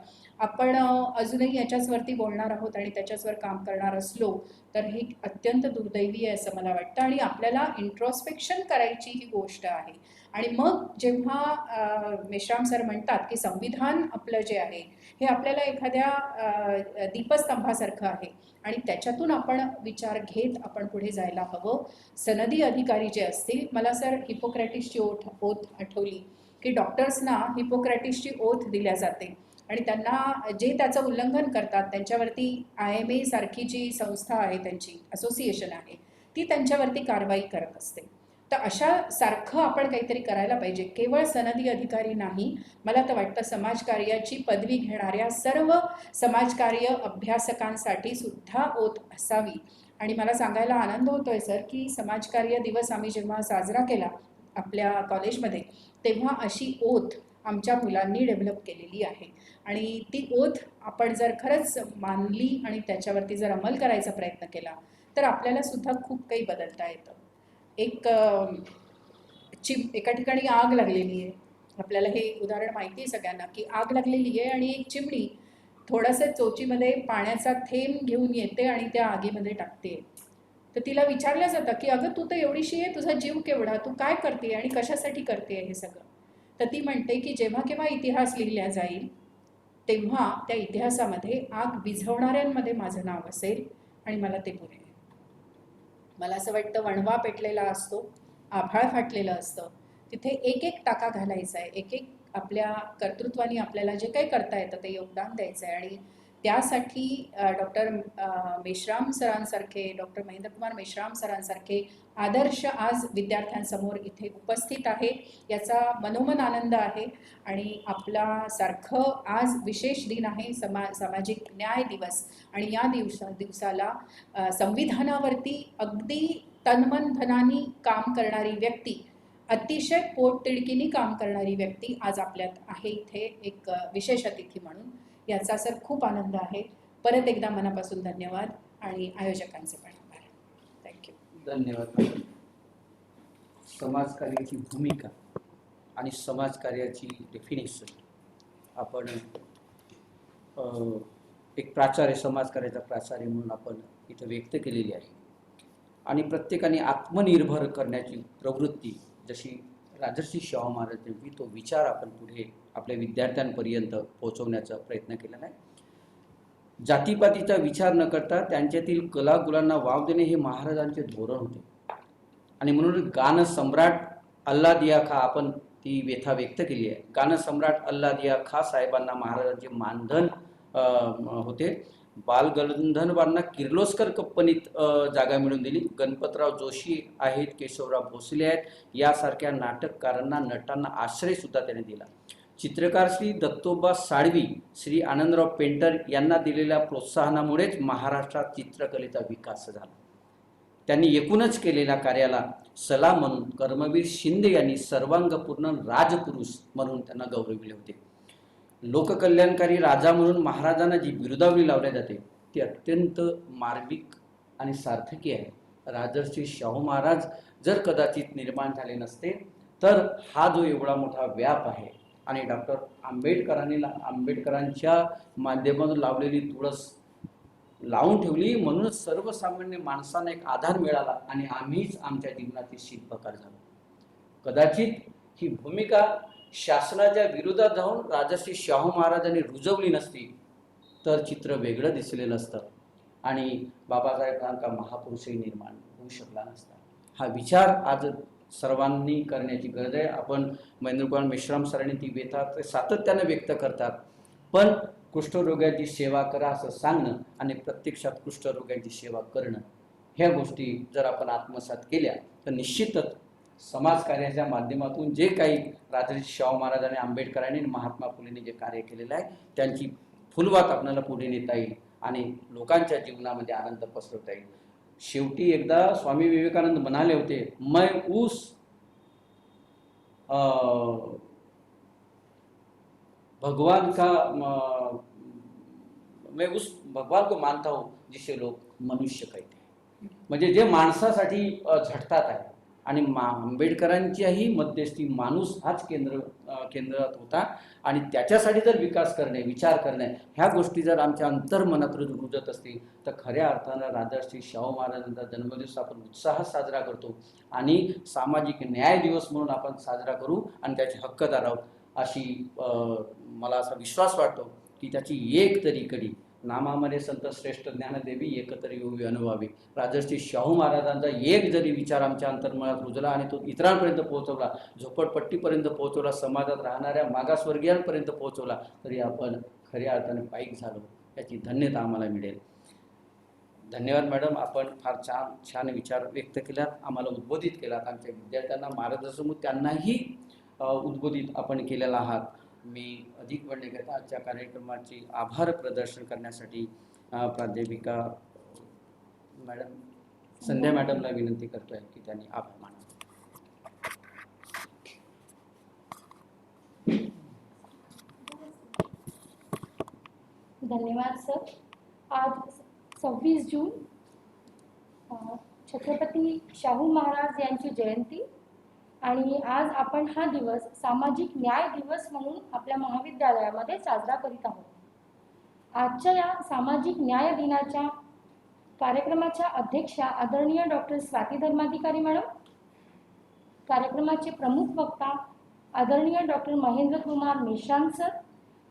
आपण अजूनही याच्याचवरती बोलणार आहोत आणि त्याच्याचवर काम करणार असलो तर हे अत्यंत दुर्दैवी आहे असं मला वाटतं. आणि आपल्याला इंट्रोस्पेक्शन करायची ही गोष्ट आहे. आणि मग जेव्हा मेश्राम सर म्हणतात की संविधान आपलं जे आहे हे आपल्याला एखाद्या दीपस्तंभासारखं आहे आणि त्याच्यातून आपण विचार घेत आपण पुढे जायला हवं. सनदी अधिकारी जे असतील, मला सर हिपोक्रॅटिसची ओथ आठवली की डॉक्टर्सना हिपोक्रॅटिसची ओथ दिल्या जाते आणि त्यांना जे त्याचं उल्लंघन करतात त्यांच्यावरती IMA सारखी जी संस्था आहे, त्यांची असोसिएशन आहे, ती त्यांच्यावरती कारवाई करत असते. तर अशा सारखं आपण काहीतरी करायला पाहिजे. केवळ सनदी अधिकारी नाही, मला तर वाटतं समाजकार्याची पदवी घेणाऱ्या सर्व समाजकार्य अभ्यासकांसाठी सुद्धा ओथ असावी. आणि मला सांगायला आनंद होतोय सर की समाजकार्य दिवस आम्ही जेव्हा साजरा केला आपल्या कॉलेजमध्ये तेव्हा अशी ओथ आमच्या मुलांनी डेव्हलप केलेली आहे. आणि ती ओथ आपण जर खरंच मानली आणि त्याच्यावरती जर अंमल करायचा प्रयत्न केला तर आपल्याला सुद्धा खूप काही बदलता येतं. एक एका ठिकाणी आग लागलेली आहे, आपल्याला हे उदाहरण माहिती आहे सगळ्यांना की आग लागलेली आहे आणि एक चिमणी थोडंसं चोचीमध्ये पाण्याचा थेंब घेऊन येते आणि त्या आगीमध्ये टाकते. तर तिला विचारलं जातं की अगं तू तर एवढीशी आहे, तुझा जीव केवढा, तू काय करते आणि कशासाठी करते हे सगळं? तर ती म्हणते की जेव्हा केव्हा इतिहास लिहिला जाईल तेव्हा त्या इतिहासामध्ये आग विझवणाऱ्यांमध्ये माझं नाव असेल आणि मला ते पुरे. मला असं वाटतं वणवा पेटलेला असतो, आभाळ फाटलेलं असतं, तिथे एक एक टाका घालायचा आहे, एक एक आपल्या कर्तृत्वाने आपल्याला जे काही करता येतं ते योगदान द्यायचं आहे. आणि त्यासाठी डॉक्टर मेश्राम सरांसारखे, डॉक्टर महेंद्रकुमार मेश्राम सरांसारखे आदर्श आज विद्यार्थ्यांसमोर इथे उपस्थित आहे, याचा मनोमन आनंद आहे. आणि आपला सारखं आज विशेष दिन आहे सामाजिक न्याय दिवस आणि या दिवसाला संविधानावरती अगदी तनमन धनानी काम करणारी व्यक्ती, अतिशय पोटतिडकीनी काम करणारी व्यक्ती आज आपल्यात आहे इथे एक विशेष अतिथी म्हणून. याचा सर खूप आनंद आहे. परत एकदा मनापासून धन्यवाद आणि आयोजकांचे पण आभार. थँक्यू.
धन्यवाद. समाजकार्याची भूमिका आणि समाजकार्याची डेफिनेशन आपण एक प्राचार्य, समाजकार्याचा प्राचार्य म्हणून आपण इथं व्यक्त केलेली आहे. आणि प्रत्येकाने आत्मनिर्भर करण्याची प्रवृत्ती जशी राजर्षी शाहू महाराजांनी तो विचार आपण पुढे आपल्या विद्यार्थ्यांपर्यंत पोहोचवण्याचा प्रयत्न केलेला आहे. जातीपातीचा विचार न करता त्यांच्यातील कलागुणांना वाव देणे हे महाराजांचे धोरण होते. आणि म्हणून गान सम्राट अल्ला दिया खा आपण ती व्यथा व्यक्त केली आहे. गान सम्राट अल्ला दिया खा साहेबांना महाराजांचे मानधन होते. बाल गंधर्वांना किर्लोस्कर कंपनीत जागा मिळवून दिली. गणपतराव जोशी आहेत, केशवराव भोसले आहेत, यासारख्या नाटककारांना, नटांना आश्रय सुद्धा त्याने दिला. चित्रकार श्री दत्तोबा साळवी, श्री आनंदराव पेंटर यांना दिलेल्या प्रोत्साहनामुळेच महाराष्ट्रात चित्रकलेचा विकास झाला. त्यांनी एकूणच केलेल्या कार्याला सलाम म्हणून कर्मवीर शिंदे यांनी सर्वांगपूर्ण राजपुरुष म्हणून त्यांना गौरविले होते. लोककल्याणकारी राजा म्हणून महाराजांना जी बिरुदावली लावली जाते ती अत्यंत मार्मिक आणि सार्थकी आहे. राजर्षी शाहू महाराज जर कदाचित निर्माण झाले नसते तर हा जो एवढा मोठा व्याप आहे आणि डॉक्टर आंबेडकरांच्या माध्यमातून लावलेली तुळस लावून ठेवली, म्हणूनच सर्वसामान्य माणसांना एक आधार मिळाला आणि आम्हीच आमच्या जीवनातील शीतप्रकार झालो. कदाचित ही भूमिका शासनाच्या विरोधात जाऊन राजर्षी शाहू महाराजांनी रुजवली नसती तर चित्र वेगळं दिसलेलं असतं आणि बाबासाहेबांचा महापुरुषही निर्माण होऊ शकला नसता. हा विचार आज सर्वांनी करण्याची गरज आहे. आपण महेंद्रकुमार मेश्राम सरांनी ती व्यथा सातत्याने व्यक्त करतात, पण कुष्ठरोग्याची सेवा करा असं सांगणं आणि प्रत्यक्षात कुष्ठरोग्यांची सेवा करणं, ह्या गोष्टी जर आपण आत्मसात केल्या तर निश्चितच समाजकार्याच्या माध्यमातून जे काही राजर्षी शाहू महाराजांनी, आंबेडकरांनी आणि महात्मा फुलेंनी जे कार्य केलेलं आहे त्यांची फुलवात आपल्याला पुढे नेता येईल आणि लोकांच्या जीवनामध्ये आनंद पसरवता येईल. शेवटी एकदा स्वामी विवेकानंद म्हणाले होते, मैं उस भगवान का मैं उस भगवान को मानता हूँ जिसे लोग मनुष्य कहते हैं. म्हणजे जे माणसासाठी झटतात आहे आणि आंबेडकरांच्याही मध्यस्थी माणूस हाच केंद्रात होता आणि त्याच्यासाठी जर विकास करणे, विचार करणे, ह्या गोष्टी जर आमच्या अंतर्मनात रुजत असतील तर खऱ्या अर्थानं राजर्षी शाहू महाराजांचा जन्मदिवस आपण उत्साहात साजरा करतो आणि सामाजिक न्याय दिवस म्हणून आपण साजरा करू आणि त्याचे हक्कदार आहोत अशी मला असा विश्वास वाटतो की त्याची एक तरी कडी नामामध्ये संत श्रेष्ठ ज्ञानदेवी एकत्र येऊन अनुभवावी. राजर्षी शाहू महाराजांचा एक जरी विचार आमच्या अंतर्मनात रुजला आणि तो इतरांपर्यंत पोहोचवला, झोपडपट्टीपर्यंत पोहोचवला, समाजात राहणाऱ्या मागासवर्गीयांपर्यंत पोहोचवला, तरी आपण खऱ्या अर्थाने पायीक झालो, याची धन्यता आम्हाला मिळेल. धन्यवाद मॅडम, आपण फार छान विचार व्यक्त केलात, आम्हाला उद्बोधित केलात, आमच्या विद्यार्थ्यांना मार्गदर्शन त्यांनाही उद्बोधित आपण केलेला आहात. मी अधिक वेळ न घेता आजच्या कार्यक्रमाची आभार प्रदर्शन करण्यासाठी प्राध्यापिका मॅडम संध्या मॅडमला विनंती करतोय की त्यांनी आभार मानावे.
धन्यवाद सर. आज 26 जून छत्रपती शाहू महाराज यांची जयंती आणि आज आपण हा दिवस सामाजिक न्याय दिवस म्हणून आपल्या महाविद्यालयामध्ये साजरा करीत आहोत. आजच्या या सामाजिक न्याय दिनाच्या कार्यक्रमाच्या अध्यक्षा आदरणीय डॉक्टर स्वाती धर्माधिकारी मॅडम, कार्यक्रमाचे प्रमुख वक्ता आदरणीय डॉक्टर महेंद्र कुमार मेश्राम सर,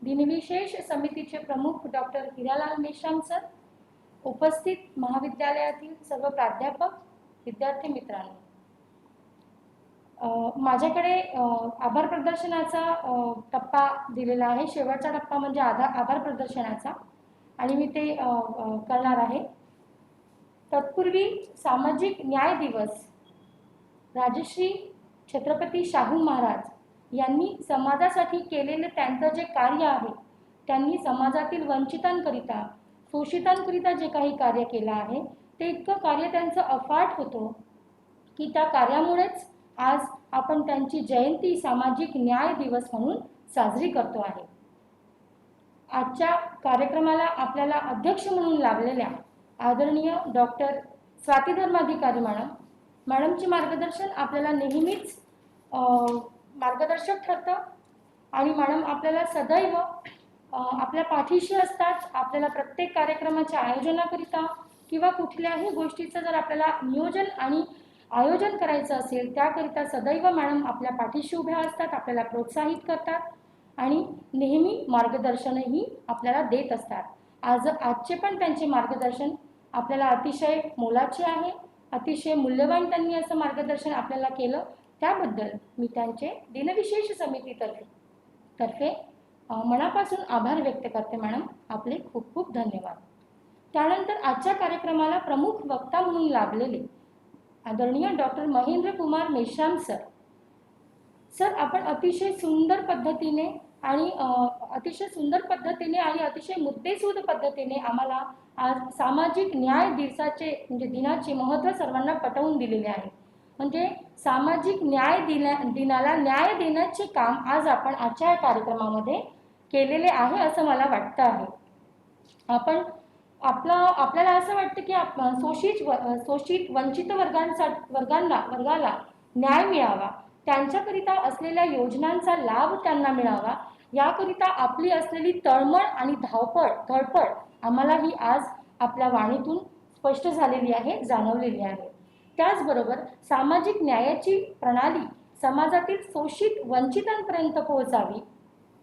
दिनविशेष समितीचे प्रमुख डॉक्टर हिरालाल मेश्राम सर, उपस्थित महाविद्यालयातील सर्व प्राध्यापक, विद्यार्थी मित्रांनो, माझ्याकडे आभार प्रदर्शनाचा टप्पा दिलेला आहे. शेवटचा टप्पा म्हणजे आभार प्रदर्शनाचा आणि मी ते करणार आहे. तत्पूर्वी सामाजिक न्याय दिवस राजश्री छत्रपती शाहू महाराज यांनी समाजासाठी केलेले त्यांचं जे कार्य आहे, त्यांनी समाजातील वंचितांकरिता, शोषितांकरिता जे काही कार्य केलं आहे ते इतकं कार्य त्यांचं अफाट होतं की त्या कार्यामुळेच आज आपण त्यांची जयंती सामाजिक न्याय दिवस म्हणून साजरी करतो आहे. आजच्या कार्यक्रमाला आपल्याला अध्यक्ष म्हणून लाभलेल्या आदरणीय डॉक्टर स्वाती धर्माधिकारी मॅडमचे मार्गदर्शन आपल्याला नेहमीच मार्गदर्शक ठरतं आणि मॅडम आपल्याला सदैव आपल्या पाठीशी असतात. आपल्याला प्रत्येक कार्यक्रमाच्या आयोजनाकरिता किंवा कुठल्याही गोष्टीचं जर आपल्याला नियोजन आणि आयोजन करायचं असेल त्याकरिता सदैव मॅडम आपल्या पाठीशी उभ्या असतात, आपल्याला प्रोत्साहित करतात आणि नेहमी मार्गदर्शनही आपल्याला देत असतात. आजचे पण त्यांचे मार्गदर्शन आपल्याला अतिशय मोलाचे आहे. अतिशय मूल्यवान त्यांनी असं मार्गदर्शन आपल्याला केलं, त्याबद्दल मी त्यांचे दिनविशेष समितीतर्फे मनापासून आभार व्यक्त करते. मॅडम आपले खूप खूप धन्यवाद. त्यानंतर आजच्या कार्यक्रमाला प्रमुख वक्ता म्हणून लाभलेले आदरणीय डॉक्टर महेंद्र कुमार मेश्राम सर, आपण अतिशय सुंदर पद्धतीने आणि अतिशय मुद्देसूद पद्धतीने आम्हाला आज सामाजिक न्याय दिनाचे महत्त्व सर्वांना पटवून दिलेले आहे. म्हणजे सामाजिक न्याय दिनाला न्याय देण्याचे काम आज आपण आजच्या कार्यक्रमामध्ये केलेले आहे असं मला वाटतं आहे. आपल्याला असं वाटतं की शोषित वंचित वर्गाला न्याय मिळावा, त्यांच्याकरिता असलेल्या योजनांचा लाभ त्यांना मिळावा, याकरिता आपली असलेली तळमळ आणि धडपड आम्हाला ही आज आपल्या वाणीतून स्पष्ट झालेली आहे, जाणवलेली आहे. त्याचबरोबर सामाजिक न्यायाची प्रणाली समाजातील शोषित वंचितांपर्यंत पोहोचावी,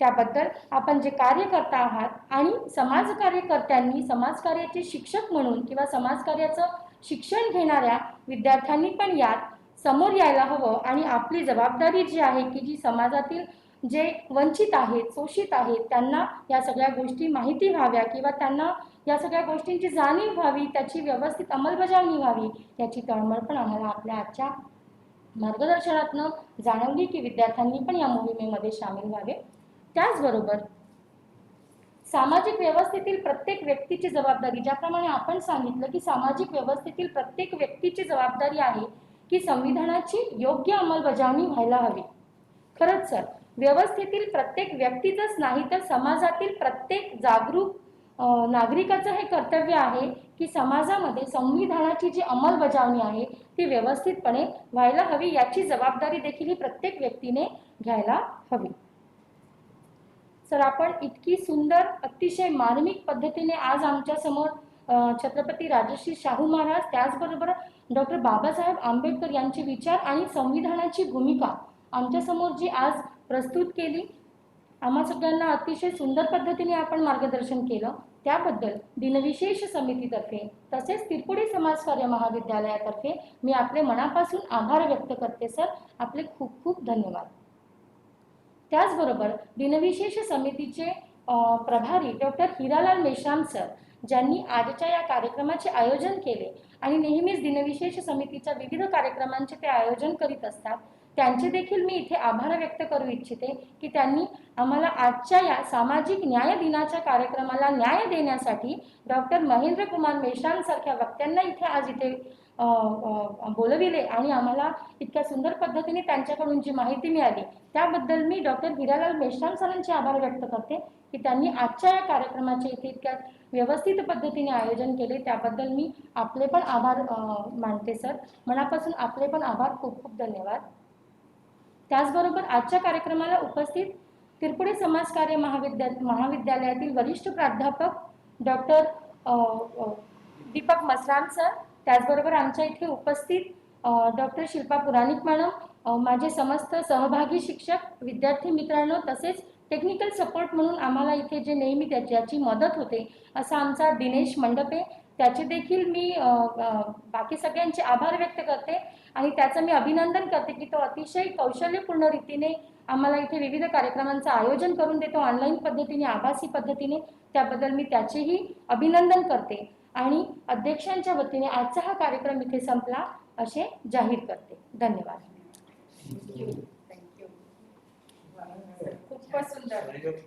त्याबद्दल आपण जे कार्य करता आहात आणि समाजकार्यकर्त्यांनी समाजकार्याचे शिक्षक म्हणून किंवा समाजकार्याचं शिक्षण घेणाऱ्या विद्यार्थ्यांनी पण यात समोर यायला हवं आणि आपली जबाबदारी जी आहे की जी समाजातील जे वंचित आहेत, शोषित आहेत, त्यांना या सगळ्या गोष्टी माहिती व्हाव्या किंवा त्यांना या सगळ्या गोष्टींची जाणीव व्हावी, त्याची व्यवस्थित अंमलबजावणी व्हावी, याची तळमळ पण आम्हाला आपल्या आजच्या मार्गदर्शनातनं जाणवली की विद्यार्थ्यांनी पण या मोहिमेमध्ये सामील व्हावे. त्याचबरोबर सामाजिक व्यवस्थेतील प्रत्येक व्यक्तीची जबाबदारी, ज्याप्रमाणे आपण सांगितलं की सामाजिक व्यवस्थेतील प्रत्येक व्यक्तीची जबाबदारी आहे की संविधानाची योग्य अंमलबजावणी व्हायला हवी. खरंच सर, व्यवस्थेतील प्रत्येक व्यक्तीचंच नाही तर समाजातील प्रत्येक जागरूक नागरिकाचं हे कर्तव्य आहे की समाजामध्ये संविधानाची जी अंमलबजावणी आहे ती व्यवस्थितपणे व्हायला हवी, याची जबाबदारी देखील ही प्रत्येक व्यक्तीने घ्यायला हवी. सर, आपण इतकी सुंदर अतिशय मार्मिक पद्धतीने आज आमच्या समोर छत्रपती राजर्षी शाहू महाराज, त्याचबरोबर डॉक्टर बाबासाहेब आंबेडकर यांचे विचार आणि संविधानाची भूमिका आमच्यासमोर जी आज प्रस्तुत केली, आम्हा सगळ्यांना अतिशय सुंदर पद्धतीने आपण मार्गदर्शन केलं, त्याबद्दल दिनविशेष समितीतर्फे तसेच तिरपुडी समाजकार्य महाविद्यालयातर्फे मी आपले मनापासून आभार व्यक्त करते. सर, आपले खूप खूप धन्यवाद. त्याचबरोबर दिनविशेष समितीचे प्रभारी डॉक्टर हिरालाल मेश्राम सर, ज्यांनी आजच्या या कार्यक्रमाचे आयोजन केले आणि नेहमीच दिनविशेष समितीच्या विविध कार्यक्रमांचे ते आयोजन करीत असतात, त्यांचे देखील मी इथे आभार व्यक्त करू इच्छिते की त्यांनी आम्हाला आजच्या या सामाजिक न्याय दिनाच्या कार्यक्रमाला न्याय देण्यासाठी डॉक्टर महेंद्र कुमार मेश्राम सारख्या वक्त्यांना इथे आज इथे बोलविले आणि आम्हाला इतक्या सुंदर पद्धतीने त्यांच्याकडून जी माहिती मिळाली, त्याबद्दल मी डॉक्टर हिरालाल मेश्राम सरांचे आभार व्यक्त करते की त्यांनी आजच्या या कार्यक्रमाचे इथे इतक्या व्यवस्थित पद्धतीने आयोजन केले, त्याबद्दल मी आपले पण आभार मानते. सर, मनापासून आपले पण आभार, खूप खूप धन्यवाद. त्याचबरोबर आजच्या कार्यक्रमाला उपस्थित तिरपुडी समाजकार्य महाविद्यालयातील वरिष्ठ प्राध्यापक डॉक्टर दीपक मसराम सर, त्याचबरोबर आमच्या इथे उपस्थित डॉक्टर शिल्पा पुराणिक मॅडम, माझे समस्त सहभागी शिक्षक, विद्यार्थी मित्रांनो, तसेच टेक्निकल सपोर्ट म्हणून आम्हाला इथे जे नेहमी ज्याची मदत होते असा आमचा दिनेश मंडपे, त्याचे देखील मी बाकी सगळ्यांचे आभार व्यक्त करते आणि त्याचं मी अभिनंदन करते की तो अतिशय कौशल्यपूर्ण रीतीने आम्हाला इथे विविध कार्यक्रमांचं आयोजन करून देतो ऑनलाईन पद्धतीने, आभासी पद्धतीने. त्याबद्दल मी त्याचेही अभिनंदन करते आणि अध्यक्षांच्या वतीने आजचा हा कार्यक्रम इथे संपला असे जाहीर करते. धन्यवाद.
खूपच सुंदर.